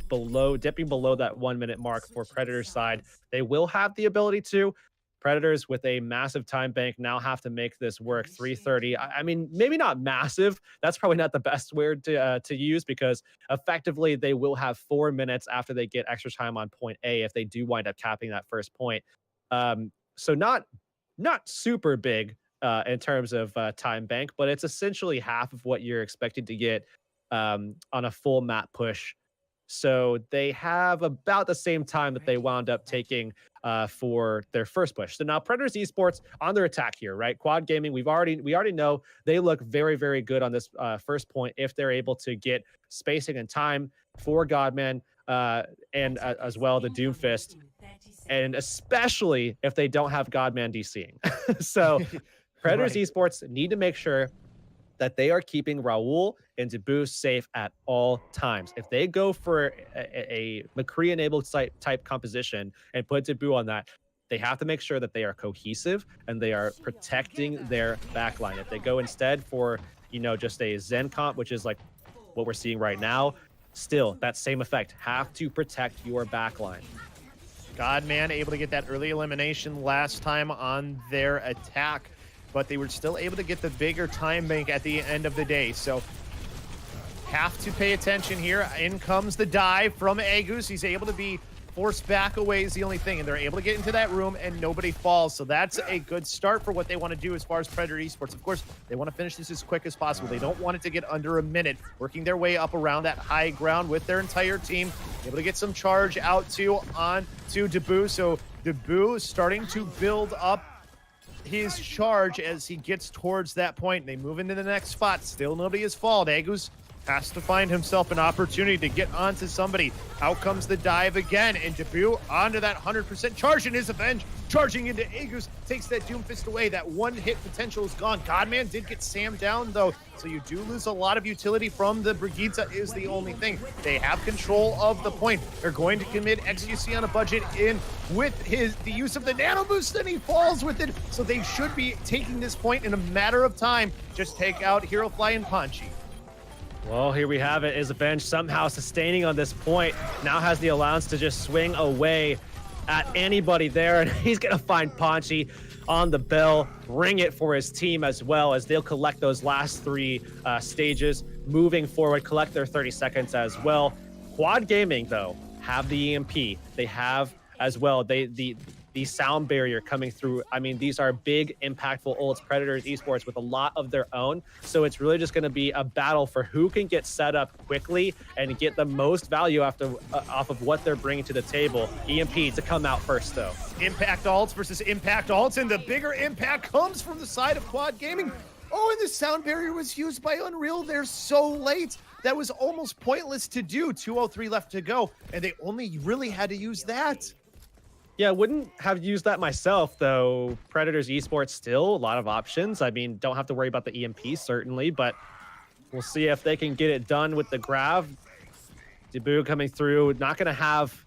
dipping below that 1 minute mark for Predators side, they will have the ability to. Predators with a massive time bank now have to make this work. 3:30. I mean, maybe not massive. That's probably not the best word to use, because effectively they will have 4 minutes after they get extra time on point A if they do wind up capping that first point. So not super big in terms of time bank, but it's essentially half of what you're expected to get on a full map push. So they have about the same time that they wound up taking for their first push. So now Predators Esports on their attack here, right? Quad Gaming, we already know they look very, very good on this first point if they're able to get spacing and time for Godman and as well the Doomfist, and especially if they don't have Godman DCing. So Predators Esports need to make sure that they are keeping Raul and Debu safe at all times. If they go for a McCree-enabled type composition and put Debu on that, they have to make sure that they are cohesive and they are protecting their backline. If they go instead for, you know, just a Zen comp, which is like what we're seeing right now, still that same effect. Have to protect your backline. Godman able to get that early elimination last time on their attack, but they were still able to get the bigger time bank at the end of the day. So have to pay attention here. In comes the dive from Agus. He's able to be forced back away is the only thing, and they're able to get into that room and nobody falls. So that's a good start for what they want to do as far as Predator Esports. Of course, they want to finish this as quick as possible. They don't want it to get under a minute, working their way up around that high ground with their entire team, able to get some charge out on to Debu. So Debu starting to build up his charge as he gets towards that point. They move into the next spot. Still nobody has fallen. Agus has to find himself an opportunity to get onto somebody. Out comes the dive again, and Debu onto that 100% charge, and his Avenge charging into Agus takes that Doomfist away. That one hit potential is gone. Godman did get Sam down though, so you do lose a lot of utility from the Brigitte is the only thing. They have control of the point. They're going to commit XQC on a budget in with the use of the nano boost, and he falls with it. So they should be taking this point in a matter of time. Just take out Hero Fly and Panchi. Well, here we have it. Isavenge somehow sustaining on this point. Now has the allowance to just swing away at anybody there, and he's going to find Panchi on the bell, ring it for his team as well, as they'll collect those last three stages, moving forward, collect their 30 seconds as well. Quad Gaming, though, have the EMP. They have as well the sound barrier coming through. I mean, these are big, impactful ults. Predators Esports with a lot of their own. So it's really just going to be a battle for who can get set up quickly and get the most value off of what they're bringing to the table. EMP to come out first, though. Impact alts versus impact alts, and the bigger impact comes from the side of Quad Gaming. Oh, and the sound barrier was used by Unreal. They're so late. That was almost pointless to do. 2:03 left to go, and they only really had to use that. Yeah, wouldn't have used that myself, though. Predators Esports still a lot of options. I mean, don't have to worry about the EMP, certainly, but we'll see if they can get it done with the Grav. Debu coming through, not going to have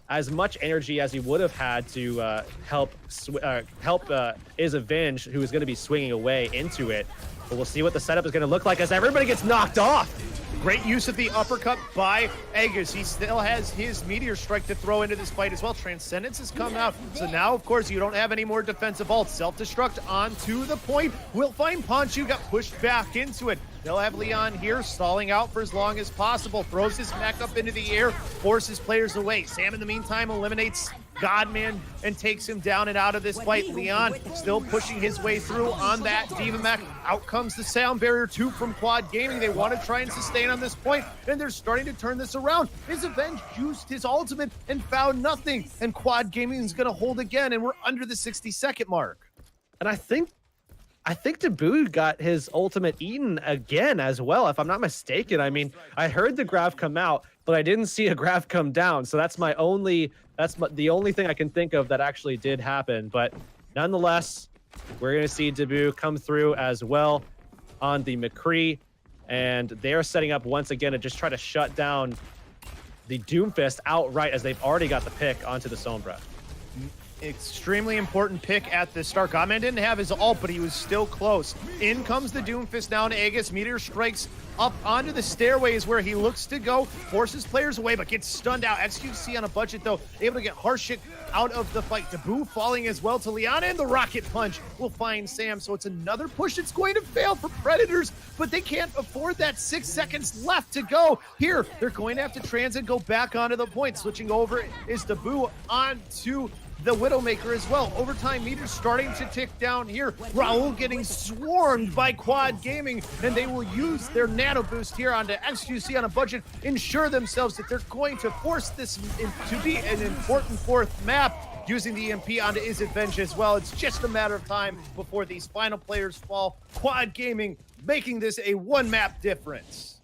as much energy as he would have had to help Is Avenge, who is going to be swinging away into it. But we'll see what the setup is going to look like as everybody gets knocked off. Great use of the uppercut by Aegis. He still has his Meteor Strike to throw into this fight as well. Transcendence has come out. So now, of course, you don't have any more defensive ults. Self-destruct onto the point. Will find Ponchu got pushed back into it. They'll have Leon here stalling out for as long as possible. Throws his mech up into the air, forces players away. Sam, in the meantime, eliminates Godman and takes him down and out of this fight. Leon still pushing his way through on that Diva mech. Out comes the sound barrier 2 from Quad Gaming. They want to try and sustain on this point, and they're starting to turn this around. His Avenge used his ultimate and found nothing, and Quad Gaming is going to hold again, and we're under the 60-second mark. And I think Debu got his ultimate eaten again as well, if I'm not mistaken. I mean, I heard the Grav come out, but I didn't see a Grav come down. So that's the only thing I can think of that actually did happen. But nonetheless, we're going to see Debu come through as well on the McCree. And they're setting up once again to just try to shut down the Doomfist outright, as they've already got the pick onto the Sombra. Extremely important pick at the start. Godman didn't have his ult, but he was still close. In comes the Doomfist now to Aegis. Meteor strikes up onto the stairways where he looks to go, forces players away, but gets stunned out. XQC on a budget, though, able to get Harshik out of the fight. Debu falling as well to Liana, and the rocket punch will find Sam. So it's another push. It's going to fail for Predators, but they can't afford that. 6 seconds left to go. Here, they're going to have to transit, go back onto the point. Switching over is Debu onto the Widowmaker as well. Overtime meters starting to tick down here. Raul getting swarmed by Quad Gaming, and they will use their nano boost here onto XQC on a budget, ensure themselves that they're going to force this to be an important fourth map, using the EMP onto Is Avenge as well. It's just a matter of time before these final players fall. Quad Gaming making this a one map difference.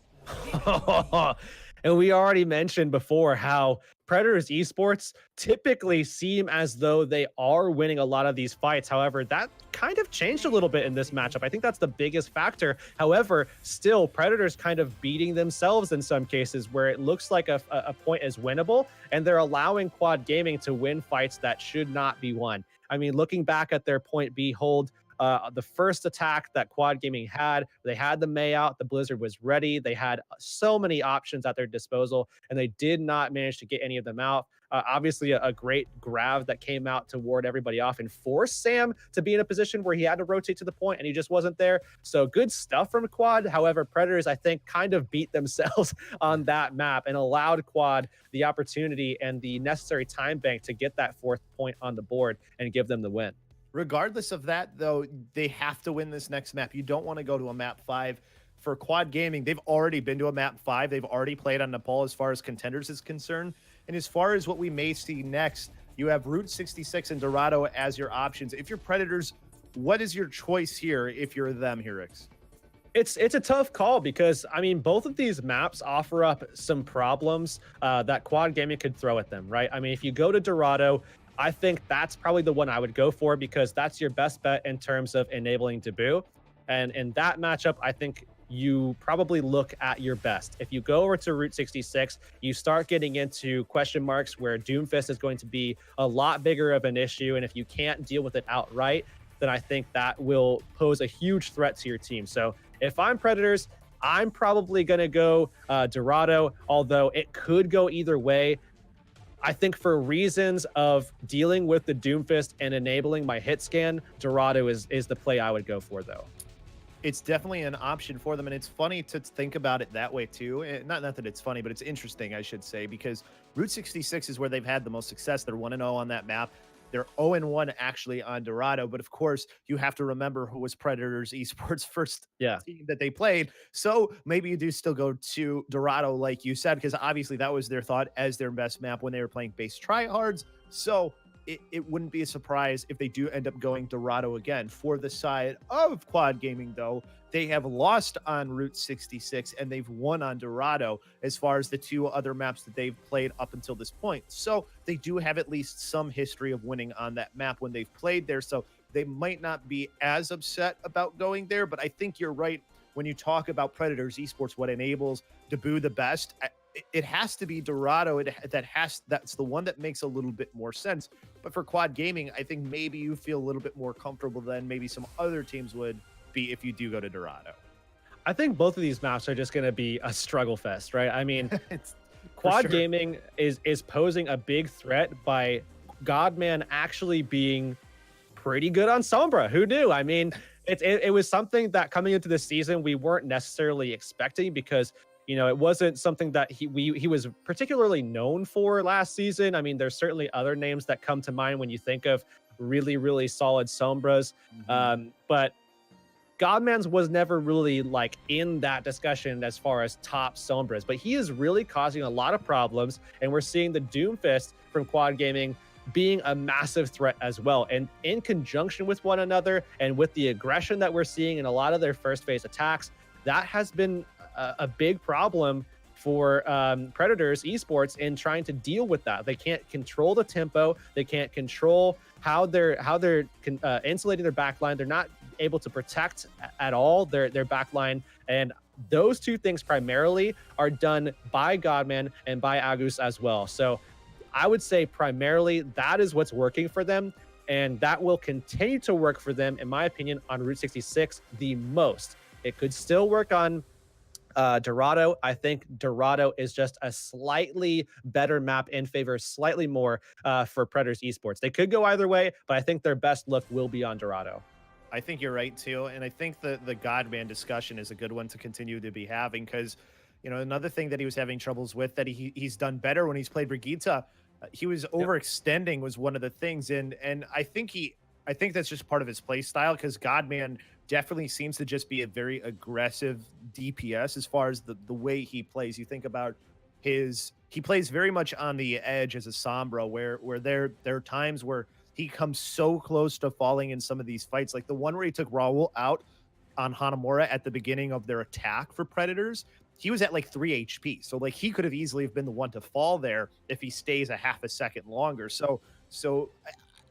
And we already mentioned before how Predators Esports typically seem as though they are winning a lot of these fights. However, that kind of changed a little bit in this matchup. I think that's the biggest factor. However, still, Predators kind of beating themselves in some cases where it looks like a point is winnable, and they're allowing Quad Gaming to win fights that should not be won. I mean, looking back at their point B hold, the first attack that Quad Gaming had, they had the May out, the Blizzard was ready. They had so many options at their disposal, and they did not manage to get any of them out. Obviously, a great Grav that came out to ward everybody off and forced Sam to be in a position where he had to rotate to the point, and he just wasn't there. So good stuff from Quad. However, Predators, I think, kind of beat themselves on that map and allowed Quad the opportunity and the necessary time bank to get that fourth point on the board and give them the win. Regardless of that, though, they have to win this next map. You don't want to go to a map 5. For Quad Gaming, they've already been to a map 5. They've already played on Nepal as far as Contenders is concerned. And as far as what we may see next, you have Route 66 and Dorado as your options. If you're Predators, what is your choice here if you're them, Hirix? It's a tough call because, I mean, both of these maps offer up some problems that Quad Gaming could throw at them, right? I mean, if you go to Dorado, I think that's probably the one I would go for because that's your best bet in terms of enabling Debu. And in that matchup, I think you probably look at your best. If you go over to Route 66, you start getting into question marks where Doomfist is going to be a lot bigger of an issue. And if you can't deal with it outright, then I think that will pose a huge threat to your team. So if I'm Predators, I'm probably going to go Dorado, although it could go either way. I think for reasons of dealing with the Doomfist and enabling my hit scan, Dorado is the play I would go for, though. It's definitely an option for them, and it's funny to think about it that way, too. Not that it's funny, but it's interesting, I should say, because Route 66 is where they've had the most success. They're 1-0 on that map. They're 0-1 actually on Dorado, but of course you have to remember who was Predators Esports' first team that they played. So maybe you do still go to Dorado, like you said, because obviously that was their thought as their best map when they were playing base tryhards. So it wouldn't be a surprise if they do end up going Dorado again. For the side of Quad Gaming, though, they have lost on Route 66 and they've won on Dorado as far as the 2 other maps that they've played up until this point. So they do have at least some history of winning on that map when they've played there. So they might not be as upset about going there, but I think you're right. When you talk about Predators Esports, what enables Debut the best, it has to be Dorado. That's the one that makes a little bit more sense. But for Quad Gaming, I think maybe you feel a little bit more comfortable than maybe some other teams would be if you do go to Dorado. I think both of these maps are just going to be a struggle fest, right? I mean, Quad sure. Gaming is posing a big threat by Godman actually being pretty good on Sombra. Who knew? I mean, it was something that coming into this season we weren't necessarily expecting, because it wasn't something that he was particularly known for last season. I mean, there's certainly other names that come to mind when you think of really, really solid Sombras. But Godman's was never really like in that discussion as far as top Sombras, but he is really causing a lot of problems. And we're seeing the Doomfist from Quad Gaming being a massive threat as well. And in conjunction with one another and with the aggression that we're seeing in a lot of their first phase attacks, that has been a big problem for Predators Esports in trying to deal with that. They can't control the tempo. They can't control how they're insulating their backline. They're not able to protect at all their backline. And those two things primarily are done by Godman and by Agus as well. So I would say primarily that is what's working for them. And that will continue to work for them, in my opinion, on Route 66 the most. It could still work on Dorado. I think Dorado is just a slightly better map in favor, slightly more for Predators Esports. They could go either way, but I think their best look will be on Dorado. I think you're right too, and I think the Godman discussion is a good one to continue to be having, because another thing that he was having troubles with that he's done better when he's played Brigitte. He was overextending was one of the things, and I think that's just part of his play style, because Godman definitely seems to just be a very aggressive DPS as far as the way he plays. You think about he plays very much on the edge as a Sombra, where there are times where he comes so close to falling in some of these fights, like the one where he took Raul out on Hanamura at the beginning of their attack for Predators. He was at like 3 HP. So like he could have easily have been the one to fall there if he stays a half a second longer. So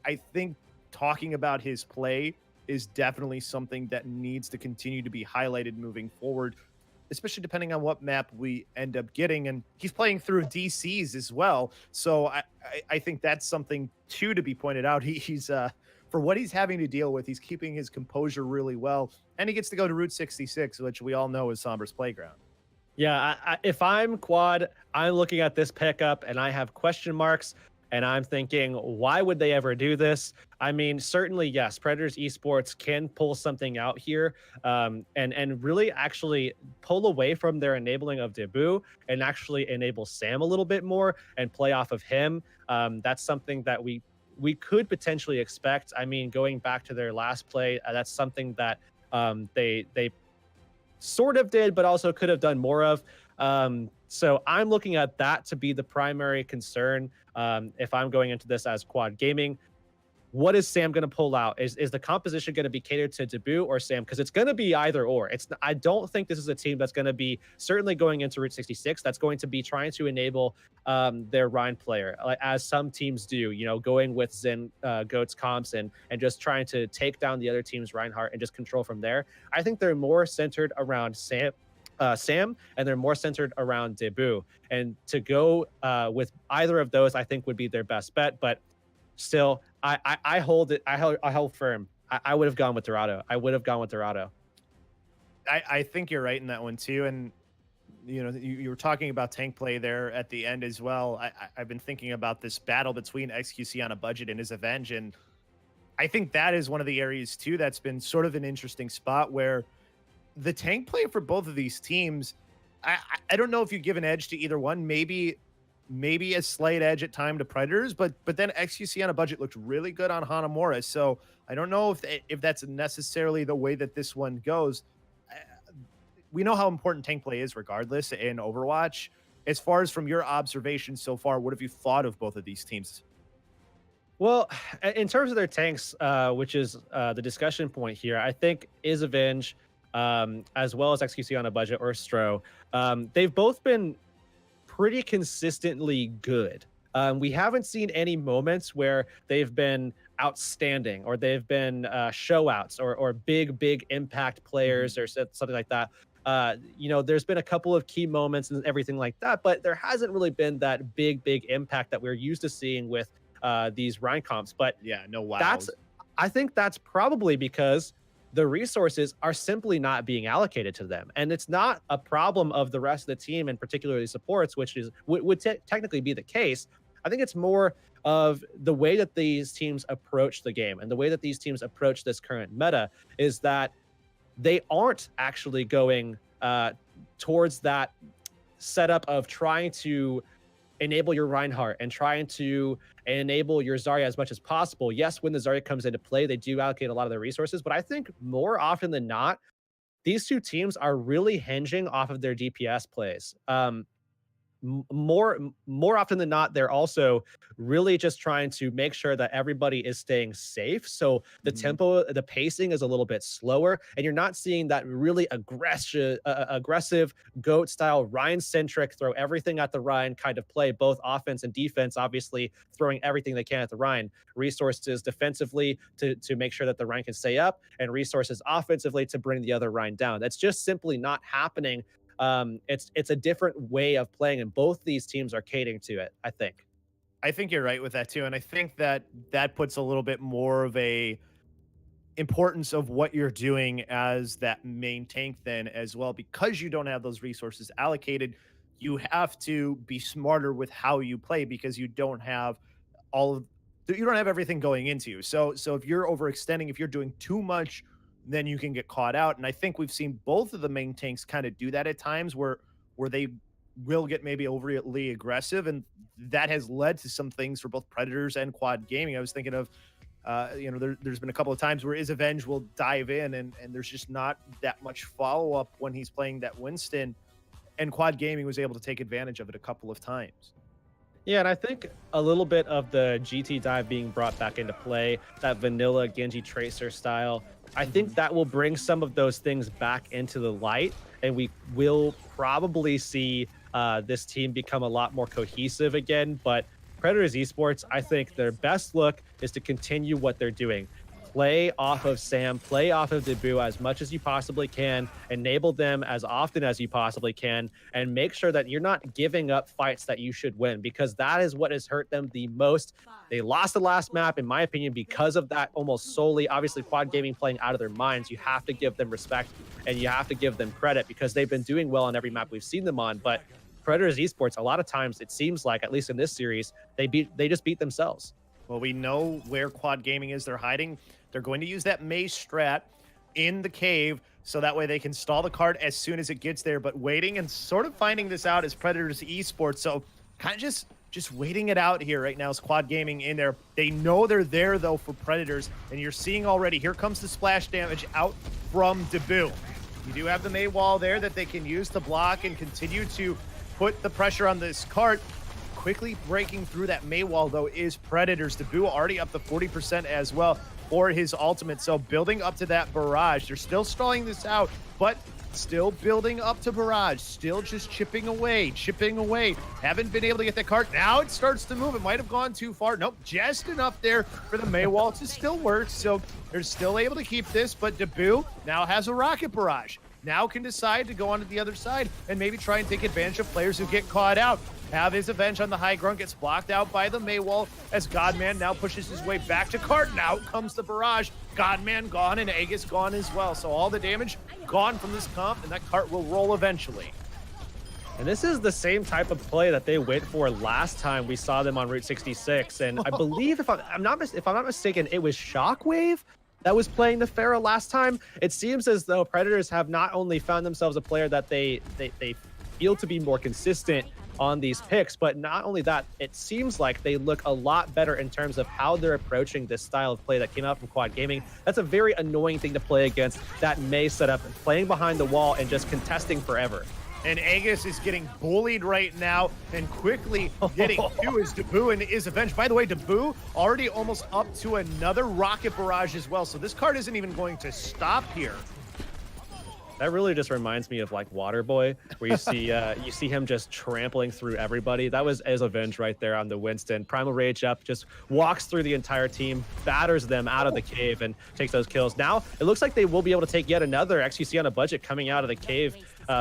I think talking about his play is definitely something that needs to continue to be highlighted moving forward, especially depending on what map we end up getting. And he's playing through DCs as well. So I think that's something too to be pointed out. He's for what he's having to deal with, he's keeping his composure really well. And he gets to go to Route 66, which we all know is Sombra's playground. Yeah, if I'm Quad, I'm looking at this pickup and I have question marks. And I'm thinking, why would they ever do this? I mean, certainly, yes, Predators Esports can pull something out here and really actually pull away from their enabling of Debut and actually enable Sam a little bit more and play off of him. That's something that we could potentially expect. I mean, going back to their last play, that's something that they sort of did, but also could have done more of. So I'm looking at that to be the primary concern. If I'm going into this as Quad Gaming, what is Sam going to pull out? Is the composition going to be catered to Debut or Sam? Because it's going to be either or. I don't think this is a team that's going to be certainly going into Route 66. That's going to be trying to enable their Rhine player, as some teams do. Going with Zen, Goats, comps, and just trying to take down the other team's Reinhardt and just control from there. I think they're more centered around Sam, and they're more centered around Debut. And to go with either of those, I think would be their best bet. But still, I hold it. I hold firm. I would have gone with Dorado. I think you're right in that one too. And you were talking about tank play there at the end as well. I've been thinking about this battle between XQC on a budget and his Avenge, and I think that is one of the areas too that's been sort of an interesting spot where the tank play for both of these teams, I don't know if you give an edge to either one. Maybe a slight edge at time to Predators, but then XQC on a budget looked really good on Hanamura. So I don't know if that's necessarily the way that this one goes. We know how important tank play is regardless in Overwatch. As far as from your observation so far, what have you thought of both of these teams? Well, in terms of their tanks, which is the discussion point here, I think is Avenge, as well as XQC on a budget or Stro. They've both been pretty consistently good. We haven't seen any moments where they've been outstanding or they've been showouts or big impact players or something like that. There's been a couple of key moments and everything like that, but there hasn't really been that big impact that we're used to seeing with these Rhine comps. But Yeah, no wow. I think that's probably because the resources are simply not being allocated to them. And it's not a problem of the rest of the team, and particularly supports, which would technically be the case. I think it's more of the way that these teams approach the game and the way that these teams approach this current meta is that they aren't actually going towards that setup of trying to enable your Reinhardt and trying to enable your Zarya as much as possible. Yes, when the Zarya comes into play, they do allocate a lot of their resources, but I think more often than not, these two teams are really hinging off of their DPS plays. More often than not, they're also really just trying to make sure that everybody is staying safe. So the tempo, the pacing is a little bit slower, and you're not seeing that really aggressive GOAT style Ryan centric, throw everything at the Ryan kind of play, both offense and defense, obviously throwing everything they can at the Ryan. Resources defensively to make sure that the Ryan can stay up, and resources offensively to bring the other Ryan down. That's just simply not happening. It's a different way of playing, and both these teams are catering to it, I think. I think you're right with that too, and I think that puts a little bit more of a importance of what you're doing as that main tank then as well, because you don't have those resources allocated. You have to be smarter with how you play because you don't have everything going into you. So if you're overextending, if you're doing too much, then you can get caught out. And I think we've seen both of the main tanks kind of do that at times where they will get maybe overly aggressive. And that has led to some things for both Predators and Quad Gaming. I was thinking of, there's been a couple of times where Avenge will dive in and there's just not that much follow-up when he's playing that Winston. And Quad Gaming was able to take advantage of it a couple of times. Yeah, and I think a little bit of the GT dive being brought back into play, that vanilla Genji Tracer style, I think that will bring some of those things back into the light, and we will probably see this team become a lot more cohesive again. But Predators Esports, I think their best look is to continue what they're doing. Play off of Sam, play off of Debut as much as you possibly can, enable them as often as you possibly can, and make sure that you're not giving up fights that you should win, because that is what has hurt them the most. They lost the last map, in my opinion, because of that almost solely. Obviously, Quad Gaming playing out of their minds. You have to give them respect and you have to give them credit because they've been doing well on every map we've seen them on. But Predators Esports, a lot of times it seems like, at least in this series, they just beat themselves. Well, we know where Quad Gaming is. They're hiding. They're going to use that maze strat in the cave so that way they can stall the cart as soon as it gets there. But waiting and sort of finding this out is Predators Esports. So kind of just waiting it out here right now is Quad Gaming in there. They know they're there, though, for Predators. And you're seeing already, here comes the splash damage out from Debut. You do have the May wall there that they can use to block and continue to put the pressure on this cart. Quickly breaking through that May wall, though, is Predators. Debut already up to 40% as well for his ultimate. So building up to that barrage. They're still stalling this out, but still building up to barrage. Still just chipping away. Haven't been able to get the cart. Now it starts to move. It might have gone too far. Nope, just enough there for the May wall to still work. So they're still able to keep this, but Debut now has a rocket barrage. Now can decide to go onto the other side and maybe try and take advantage of players who get caught out. Have his Avenge on the high ground, gets blocked out by the Maywall as Godman now pushes his way back to cart. And out comes the barrage. Godman gone and Aegis gone as well. So all the damage gone from this comp, and that cart will roll eventually. And this is the same type of play that they went for last time we saw them on Route 66. And I believe, if I'm not mistaken, it was Shockwave that was playing the Pharah last time. It seems as though Predators have not only found themselves a player that they feel to be more consistent on these picks, but not only that, it seems like they look a lot better in terms of how they're approaching this style of play that came out from Quad Gaming. That's a very annoying thing to play against, that May setup, playing behind the wall and just contesting forever. And Aegis is getting bullied right now and quickly getting to his Dabu and is avenged. By the way, Dabu already almost up to another rocket barrage as well. So this card isn't even going to stop here. That really just reminds me of like Waterboy, where you see him just trampling through everybody. That was as avenge right there on the Winston. Primal Rage up, just walks through the entire team, batters them out of the cave, and takes those kills. Now it looks like they will be able to take yet another XQC on a budget coming out of the cave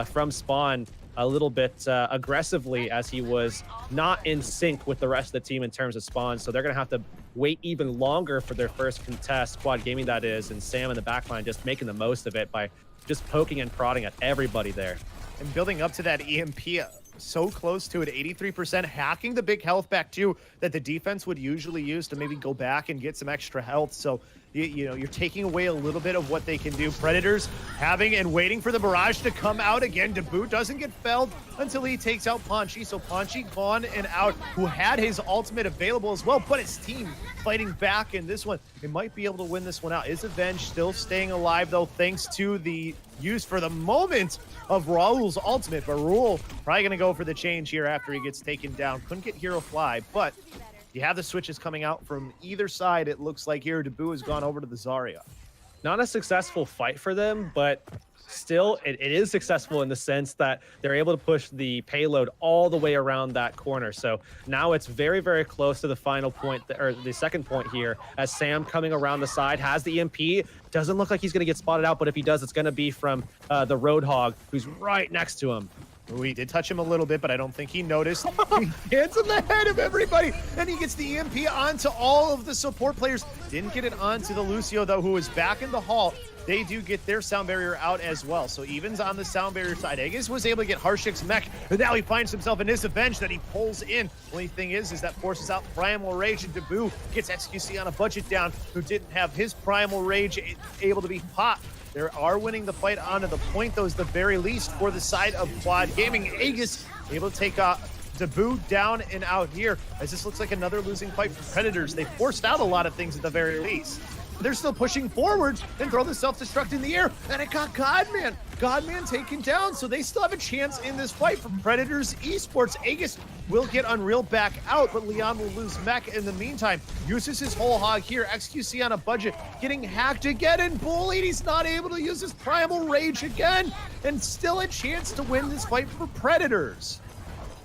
from spawn a little bit aggressively, as he was not in sync with the rest of the team in terms of spawns. So they're going to have to wait even longer for their first contest, Quad Gaming that is, and Sam in the backline just making the most of it by just poking and prodding at everybody there. And building up to that EMP, so close to it, 83%, hacking the big health back too that the defense would usually use to maybe go back and get some extra health. So you know, you're taking away a little bit of what they can do. Predators having and waiting for the barrage to come out again. Dabu doesn't get felled until he takes out Panchi. So Panchi gone and out, who had his ultimate available as well, but his team fighting back in this one. It might be able to win this one out. Is Avenge still staying alive though, thanks to the use for the moment of Raul's ultimate, but Raul probably gonna go for the change here after he gets taken down. Couldn't get Hero Fly, but you have the switches coming out from either side. It looks like here Dabu has gone over to the Zarya. Not a successful fight for them, but still it is successful in the sense that they're able to push the payload all the way around that corner. So now it's very, very close to the final point, or the second point here, as Sam coming around the side has the EMP. Doesn't look like he's going to get spotted out, but if he does, it's going to be from the Roadhog, who's right next to him. Ooh, he did touch him a little bit, but I don't think he noticed. He hits in the head of everybody, and he gets the EMP onto all of the support players. Didn't get it onto the Lucio, though, who is back in the hall. They do get their sound barrier out as well. So Even's on the sound barrier side. Aegis was able to get Harshik's mech, and now he finds himself in his Avenge that he pulls in. Only thing is that forces out Primal Rage, and Dabu gets XQC on a budget down, who didn't have his Primal Rage able to be popped. They are winning the fight onto the point, though, is the very least for the side of Quad Gaming. Aegis able to take Dabu down and out here, as this looks like another losing fight for Predators. They forced out a lot of things at the very least. They're still pushing forward and throw the self-destruct in the air, and it got Godman. Godman taken down, so they still have a chance in this fight from Predators Esports. Aegis will get Unreal back out, but Leon will lose mech in the meantime. Uses his whole hog here. XQC on a budget, getting hacked again and bullied. He's not able to use his Primal Rage again, and still a chance to win this fight for Predators.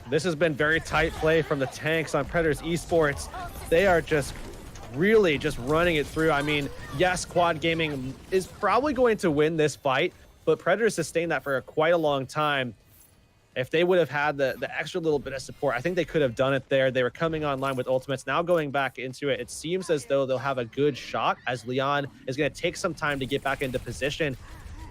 This has been very tight play from the tanks on Predators Esports. They are just really just running it through. I mean, yes, Quad Gaming is probably going to win this fight, but Predators sustained that for quite a long time. If they would have had the extra little bit of support, I think they could have done it there. They were coming online with ultimates. Now going back into it, it seems as though they'll have a good shot, as Leon is going to take some time to get back into position.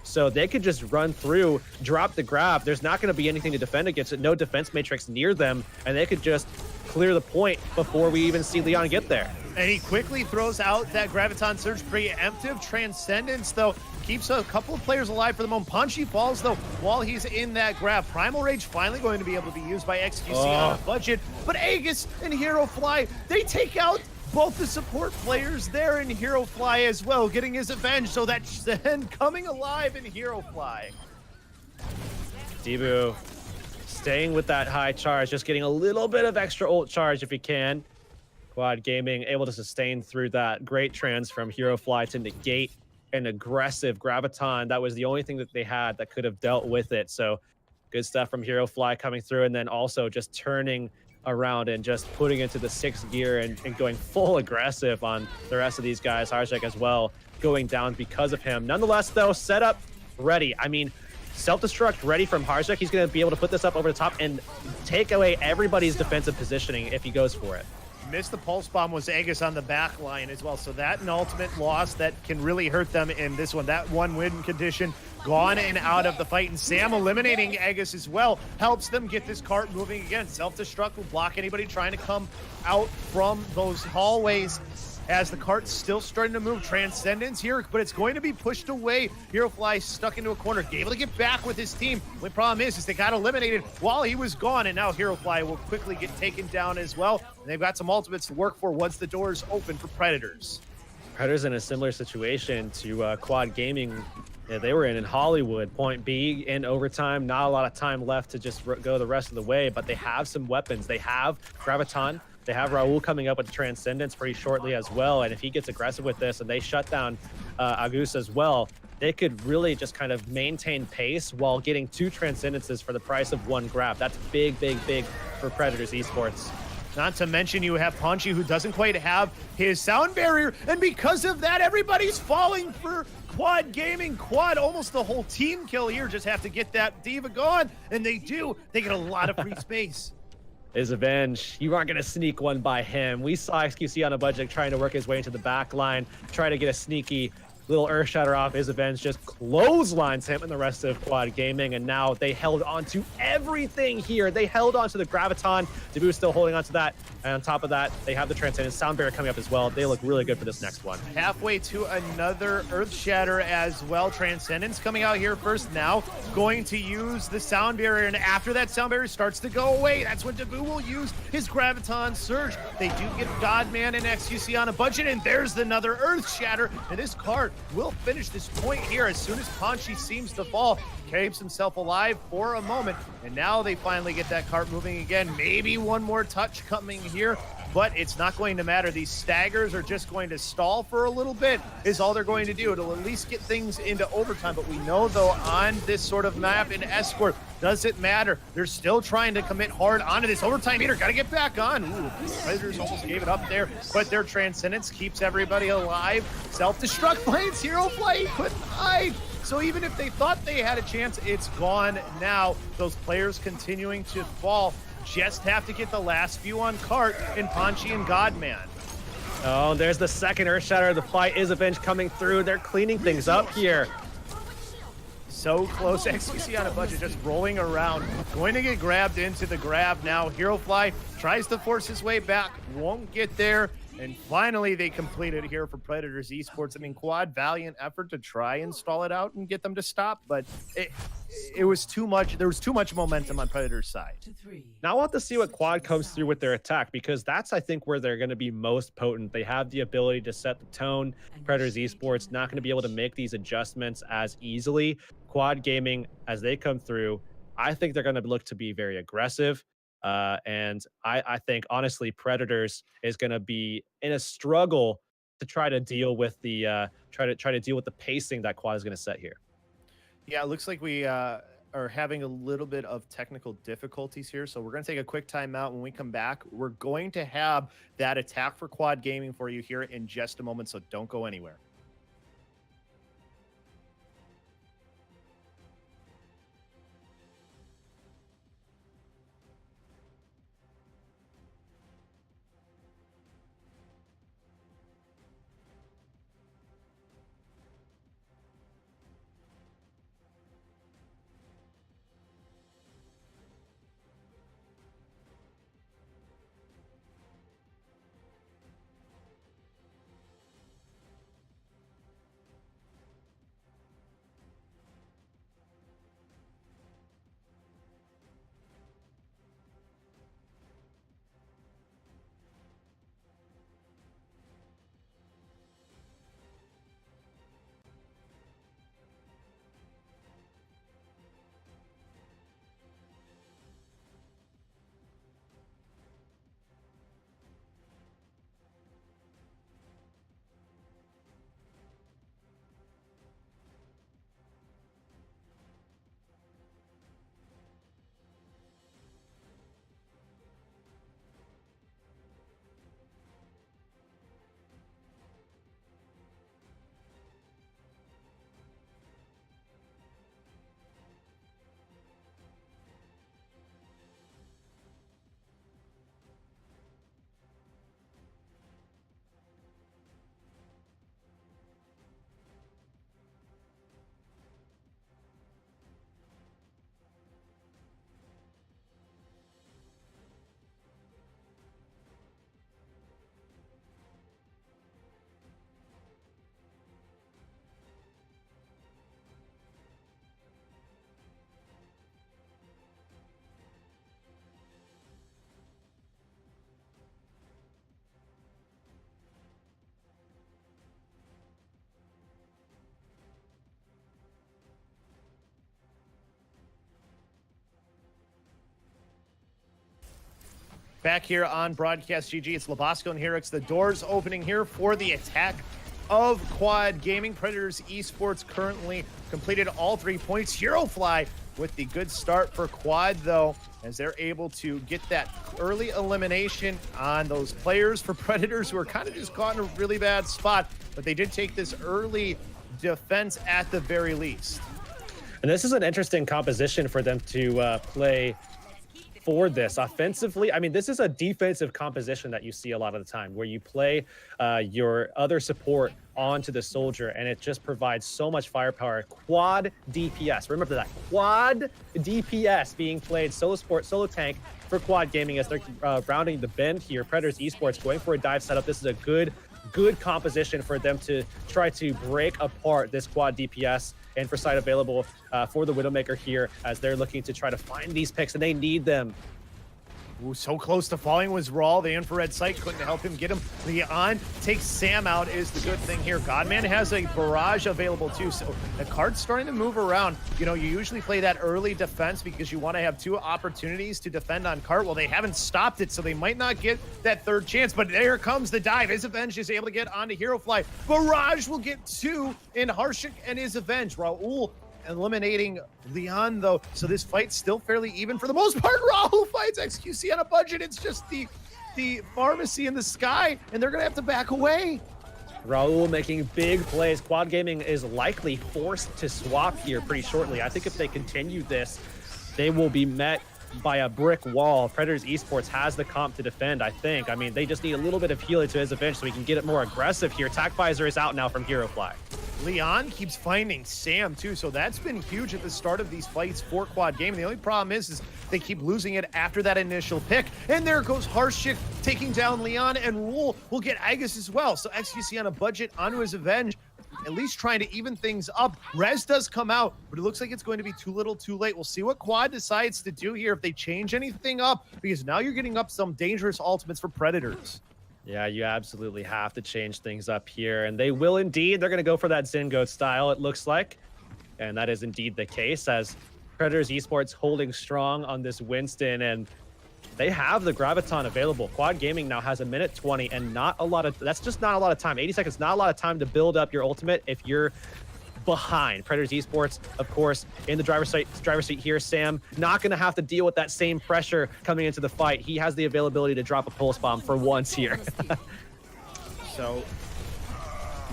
So they could just run through, drop the grab. There's not going to be anything to defend against it. No defense matrix near them, and they could just clear the point before we even see Leon get there. And he quickly throws out that Graviton Surge. Preemptive Transcendence, though, keeps a couple of players alive for the moment. Punchy falls, though, while he's in that grab. Primal Rage finally going to be able to be used by XQC on a budget. But Aegis and Hero Fly, they take out both the support players there in Hero Fly as well, getting his Avenge. So that's then coming alive in Hero Fly. Dabu staying with that high charge, just getting a little bit of extra ult charge if he can. Quad Gaming able to sustain through that great trans from Hero Fly to negate an aggressive Graviton. That was the only thing that they had that could have dealt with it. So good stuff from Hero Fly coming through, and then also just turning around and just putting into the 6th gear and going full aggressive on the rest of these guys. Harshik as well going down because of him. Nonetheless, though, setup ready. I mean, self-destruct ready from Harshik. He's going to be able to put this up over the top and take away everybody's defensive positioning if he goes for it. Missed the pulse bomb was Aegis on the back line as well. So that an ultimate loss that can really hurt them in this one. That one win condition gone and out of the fight. And Sam eliminating Aegis as well helps them get this cart moving again. Self-destruct will block anybody trying to come out from those hallways as the cart's still starting to move. Transcendence here, but it's going to be pushed away. Hero Fly stuck into a corner, able to get back with his team. The problem is they got eliminated while he was gone, and now Hero Fly will quickly get taken down as well. And they've got some ultimates to work for once the doors open for Predators. Predators in a similar situation to Quad Gaming. Yeah, they were in Hollywood, point B, in overtime. Not a lot of time left to just go the rest of the way, but they have some weapons. They have Graviton. They have Raul coming up with Transcendence pretty shortly as well. And if he gets aggressive with this and they shut down Agus as well, they could really just kind of maintain pace while getting 2 Transcendences for the price of 1 grab. That's big, big, big for Predators Esports. Not to mention you have Ponchi, who doesn't quite have his sound barrier, and because of that, everybody's falling for Quad Gaming. Quad, almost the whole team kill here, just have to get that Diva gone, and they do. They get a lot of free space. Is Avenge. You aren't going to sneak one by him. We saw XQC on a budget trying to work his way into the back line, trying to get a sneaky little Earth Shatter off. Is Avenge just clotheslines him and the rest of Quad Gaming, and now they held on to everything here. They held on to the Graviton. Dabu's still holding on to that, and on top of that, they have the Transcendence. Sound Barrier coming up as well. They look really good for this next one. Halfway to another Earth Shatter as well. Transcendence coming out here first now, going to use the Sound Barrier, and after that Sound Barrier starts to go away, that's when Dabu will use his Graviton Surge. They do get Godman and XQC on a budget, and there's another Earth Shatter, and this card will finish this point here as soon as Ponchi seems to fall. Keeps himself alive for a moment, and now they finally get that cart moving again. Maybe one more touch coming here, but it's not going to matter. These staggers are just going to stall for a little bit, is all they're going to do. It'll at least get things into overtime, but we know, though, on this sort of map in Escort, doesn't matter. They're still trying to commit hard onto this overtime meter. Got to get back on. Ooh, Predators almost gave it up there, but their Transcendence keeps everybody alive. Self-destruct planes, Hero Flight couldn't hide. So even if they thought they had a chance, it's gone now. Those players continuing to fall. Just have to get the last few on cart in Ponchi and Godman. Oh, there's the second Earth Shatter. The Fly is Avenge coming through. They're cleaning things up here. So close. XQC on a budget, just rolling around. Going to get grabbed into the grab now. Hero Fly tries to force his way back. Won't get there. And finally, they complete it here for Predators Esports. I mean, Quad, valiant effort to try and stall it out and get them to stop, but it was too much. There was too much momentum on Predators' side. Now I want to see what Quad comes through with their attack, because that's, I think, where they're going to be most potent. They have the ability to set the tone. Predators Esports not going to be able to make these adjustments as easily. Quad Gaming, as they come through, I think they're going to look to be very aggressive. And I think, honestly, Predators is going to be in a struggle to try to deal with the try to deal with the pacing that Quad is going to set here. Yeah, it looks like we are having a little bit of technical difficulties here, so we're going to take a quick timeout. When we come back, we're going to have that attack for Quad Gaming for you here in just a moment, so don't go anywhere. back here on Broadcast.gg. It's Labasco and Herix. The doors opening here for the attack of Quad Gaming. Predators Esports currently completed all 3 points. HeroFly with the good start for Quad, though, as they're able to get that early elimination on those players for Predators who are kind of just caught in a really bad spot, but they did take this early defense at the very least. And this is an interesting composition for them to play for this offensively. I mean, this is a defensive composition that you see a lot of the time where you play your other support onto the soldier, and it just provides so much firepower. Quad DPS. Remember that. Quad DPS being played solo support, solo tank for Quad Gaming as they're rounding the bend here. Predators Esports going for a dive setup. This is a good composition for them to try to break apart this Quad DPS, and for side available for the Widowmaker here as they're looking to try to find these picks, and they need them. Ooh, so close to falling was Rawl. The infrared sight couldn't help him get him. Leon takes Sam out is the good thing here. Godman has a barrage available too, so the card's starting to move around. You know, you usually play that early defense because you want to have 2 opportunities to defend on cart. Well, they haven't stopped it, so they might not get that 3rd chance, but there comes the dive. Isavenge is able to get onto HeroFly. Barrage will get 2 in Harshik and Isavenge. Raul eliminating Leon, though, so this fight's still fairly even for the most part. Raul fights XQC on a budget. It's just the pharmacy in the sky, and they're gonna have to back away. Raul making big plays. Quad Gaming is likely forced to swap here pretty shortly. I think if they continue this, they will be met by a brick wall. Predators Esports has the comp to defend, I think. I mean, they just need a little bit of healing to his event so he can get it more aggressive here. Attack Visor is out now from HeroFly. Leon keeps finding Sam too, so that's been huge at the start of these fights for Quad Gaming. The only problem is they keep losing it after that initial pick, and there goes Harshik taking down Leon, and Rule will get Agus as well. So XQC on a budget onto his Avenge, at least trying to even things up. Rez does come out, but it looks like it's going to be too little too late. We'll see what Quad decides to do here, if they change anything up, because now you're getting up some dangerous ultimates for Predators. Yeah, you absolutely have to change things up here, and they will indeed. They're going to go for that Zingoat style, it looks like, and that is indeed the case as Predators Esports holding strong on this Winston, and they have the Graviton available. Quad Gaming now has 1:20 and not a lot of, that's just not a lot of time. 80 seconds, not a lot of time to build up your ultimate if you're behind. Predators Esports, of course, in the driver's seat here. Sam not going to have to deal with that same pressure coming into the fight. He has the availability to drop a pulse bomb for once here. So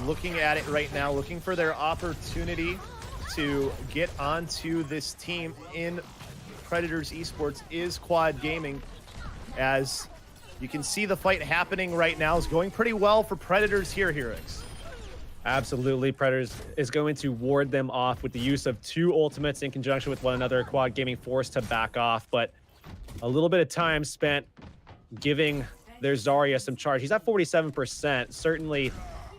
looking at it right now, looking for their opportunity to get onto this team in Predators Esports is Quad Gaming. As you can see, the fight happening right now is going pretty well for Predators here, Herix. Absolutely. Predators is going to ward them off with the use of 2 ultimates in conjunction with one another. Quad Gaming forced to back off, but a little bit of time spent giving their Zarya some charge. He's at 47%, certainly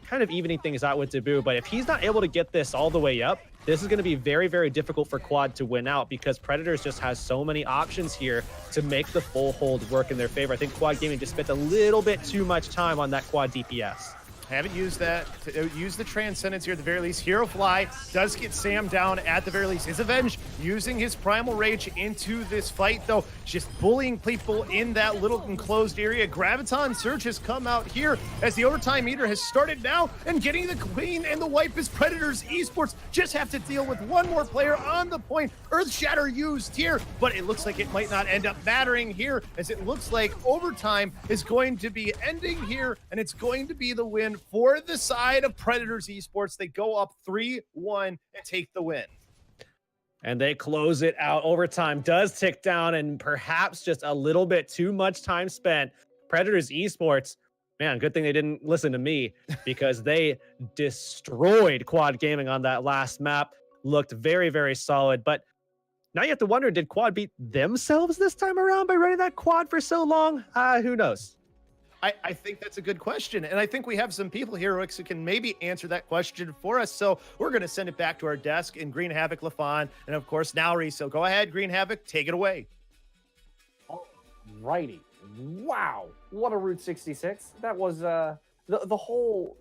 kind of evening things out with Dabu, but if he's not able to get this all the way up, this is going to be very, very difficult for Quad to win out because Predators just has so many options here to make the full hold work in their favor. I think Quad Gaming just spent a little bit too much time on that Quad DPS. Haven't used that. Use the Transcendence here at the very least. HeroFly does get Sam down at the very least. Isavenge using his Primal Rage into this fight, though. Just bullying people in that little enclosed area. Graviton Surge has come out here as the overtime meter has started now, and getting the Queen and the wipe is Predators Esports. Just have to deal with one more player on the point. Earth Shatter used here, but it looks like it might not end up mattering here, as it looks like overtime is going to be ending here, and it's going to be the win for the side of Predators Esports. They go up 3-1 and take the win. And they close it out. Overtime does tick down, and perhaps just a little bit too much time spent. Predators Esports, man, good thing they didn't listen to me because they destroyed Quad Gaming on that last map. Looked very, very solid. But now you have to wonder, did Quad beat themselves this time around by running that Quad for so long? Who knows? I think that's a good question. And I think we have some people here who can maybe answer that question for us. So we're going to send it back to our desk in Green Havoc, Lafon, and of course, Nauri. So go ahead, Green Havoc, take it away. Alrighty. Wow. What a Route 66. That was the whole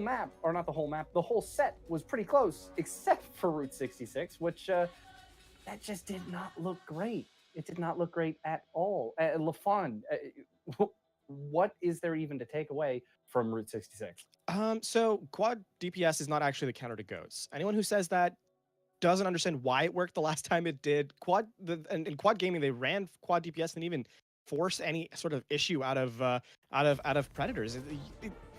map, or not the whole map, the whole set was pretty close, except for Route 66, which that just did not look great. It did not look great at all. LaFon, what is there even to take away from Route 66? So quad DPS is not actually the counter to goats. Anyone who says that doesn't understand why it worked the last time it did. And in quad gaming, they ran quad DPS and even force any sort of issue out of predators.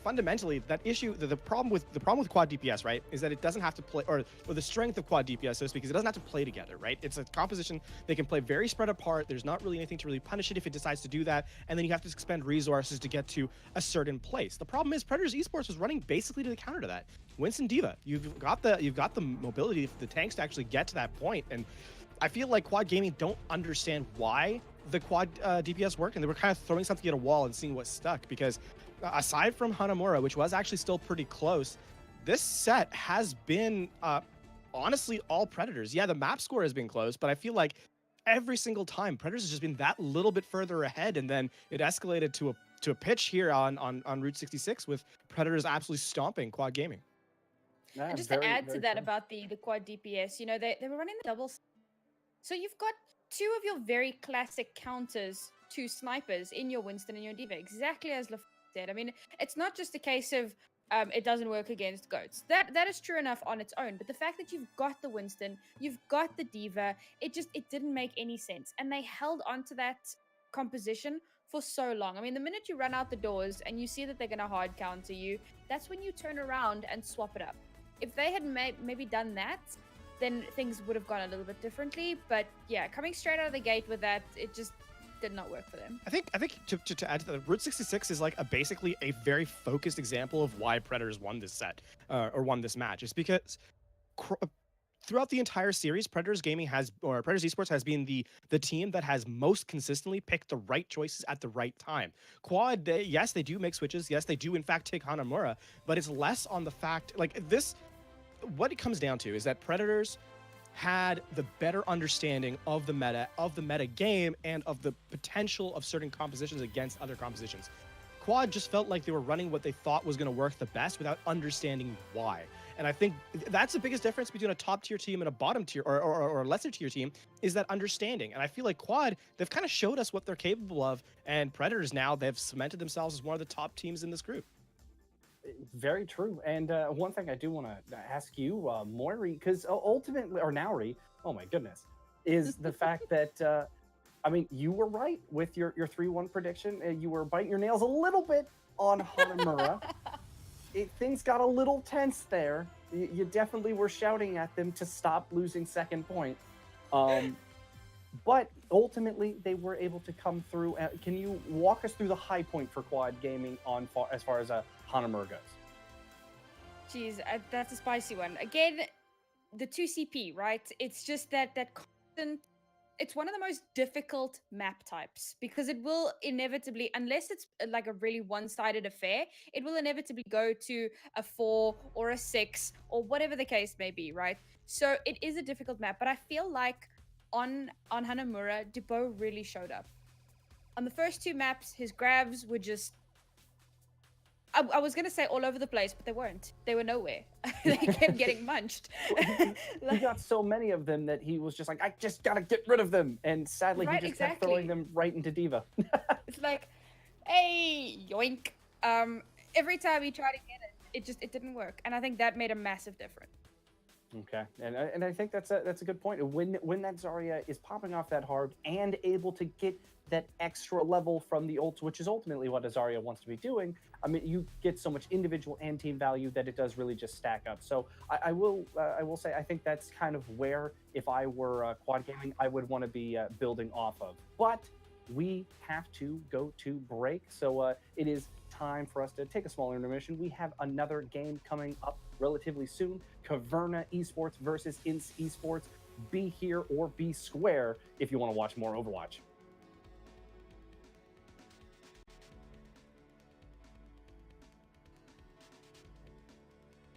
Fundamentally, that issue, the problem with quad DPS, right, is that it doesn't have to play, or the strength of quad DPS, so to speak, is it doesn't have to play together, right? It's a composition they can play very spread apart. There's not really anything to really punish it if it decides to do that, and then you have to expend resources to get to a certain place. The problem is Predators Esports was running basically to the counter to that. Winston D.Va, you've got the mobility for the tanks to actually get to that point, and I feel like quad gaming don't understand why the quad DPS worked, and they were kind of throwing something at a wall and seeing what stuck, because aside from Hanamura, which was actually still pretty close, this set has been honestly all Predators. Yeah, the map score has been close, but I feel like every single time Predators has just been that little bit further ahead, and then it escalated to a pitch here on Route 66 with Predators absolutely stomping quad gaming. And just to add to that about the quad DPS, you know, they were running the double. So you've got two of your very classic counters, two snipers in your Winston and your D.Va, exactly as LaFon said. I mean, it's not just a case of it doesn't work against goats. That is true enough on its own. But the fact that you've got the Winston, you've got the D.Va, it didn't make any sense. And they held on to that composition for so long. I mean, the minute you run out the doors and you see that they're going to hard counter you, that's when you turn around and swap it up. If they had maybe done that, then things would have gone a little bit differently. But yeah, coming straight out of the gate with that, it just did not work for them. I think to add to that, Route 66 is like basically a very focused example of why Predators won this set or won this match. It's because throughout the entire series, Predators Esports has been the team that has most consistently picked the right choices at the right time. Quad, yes, they do make switches. Yes, they do in fact take Hanamura, but it's less on the fact like this. What it comes down to is that Predators had the better understanding of the meta game, and of the potential of certain compositions against other compositions. Quad just felt like they were running what they thought was going to work the best without understanding why. And I think that's the biggest difference between a top tier team and a bottom tier or a lesser tier team, is that understanding. And I feel like Quad, they've kind of showed us what they're capable of, and Predators now, they've cemented themselves as one of the top teams in this group. Very true. And one thing I do want to ask you, Moiri, because ultimately, or Nauri, oh my goodness, is the fact that, I mean, you were right with your 3-1 prediction. You were biting your nails a little bit on Hanamura. Things got a little tense there. You definitely were shouting at them to stop losing second point. But ultimately, they were able to come through. Can you walk us through the high point for quad gaming as far as Hanamura goes? Jeez, that's a spicy one. Again, the 2CP, right? It's just that constant. It's one of the most difficult map types, because it will inevitably, unless it's like a really one-sided affair, it will inevitably go to a 4 or a 6 or whatever the case may be, right? So it is a difficult map, but I feel like on Hanamura, Debo really showed up. On the first two maps, his grabs were just, I was going to say all over the place, but they weren't. They were nowhere. They kept getting munched. He got so many of them that he was just like, I just got to get rid of them. And sadly, right, he just kept throwing them right into D.Va. It's like, hey, yoink. Every time he tried to get it, it didn't work. And I think that made a massive difference. Okay, and I think that's a good point. When that Zarya is popping off that hard and able to get that extra level from the ults, which is ultimately what a Zarya wants to be doing, I mean, you get so much individual and team value that it does really just stack up. So I will say I think that's kind of where, if I were quad gaming, I would want to be building off of. But we have to go to break, so it is time for us to take a small intermission. We have another game coming up relatively soon. Caverna Esports versus Ince Esports. Be here or be square if you want to watch more Overwatch.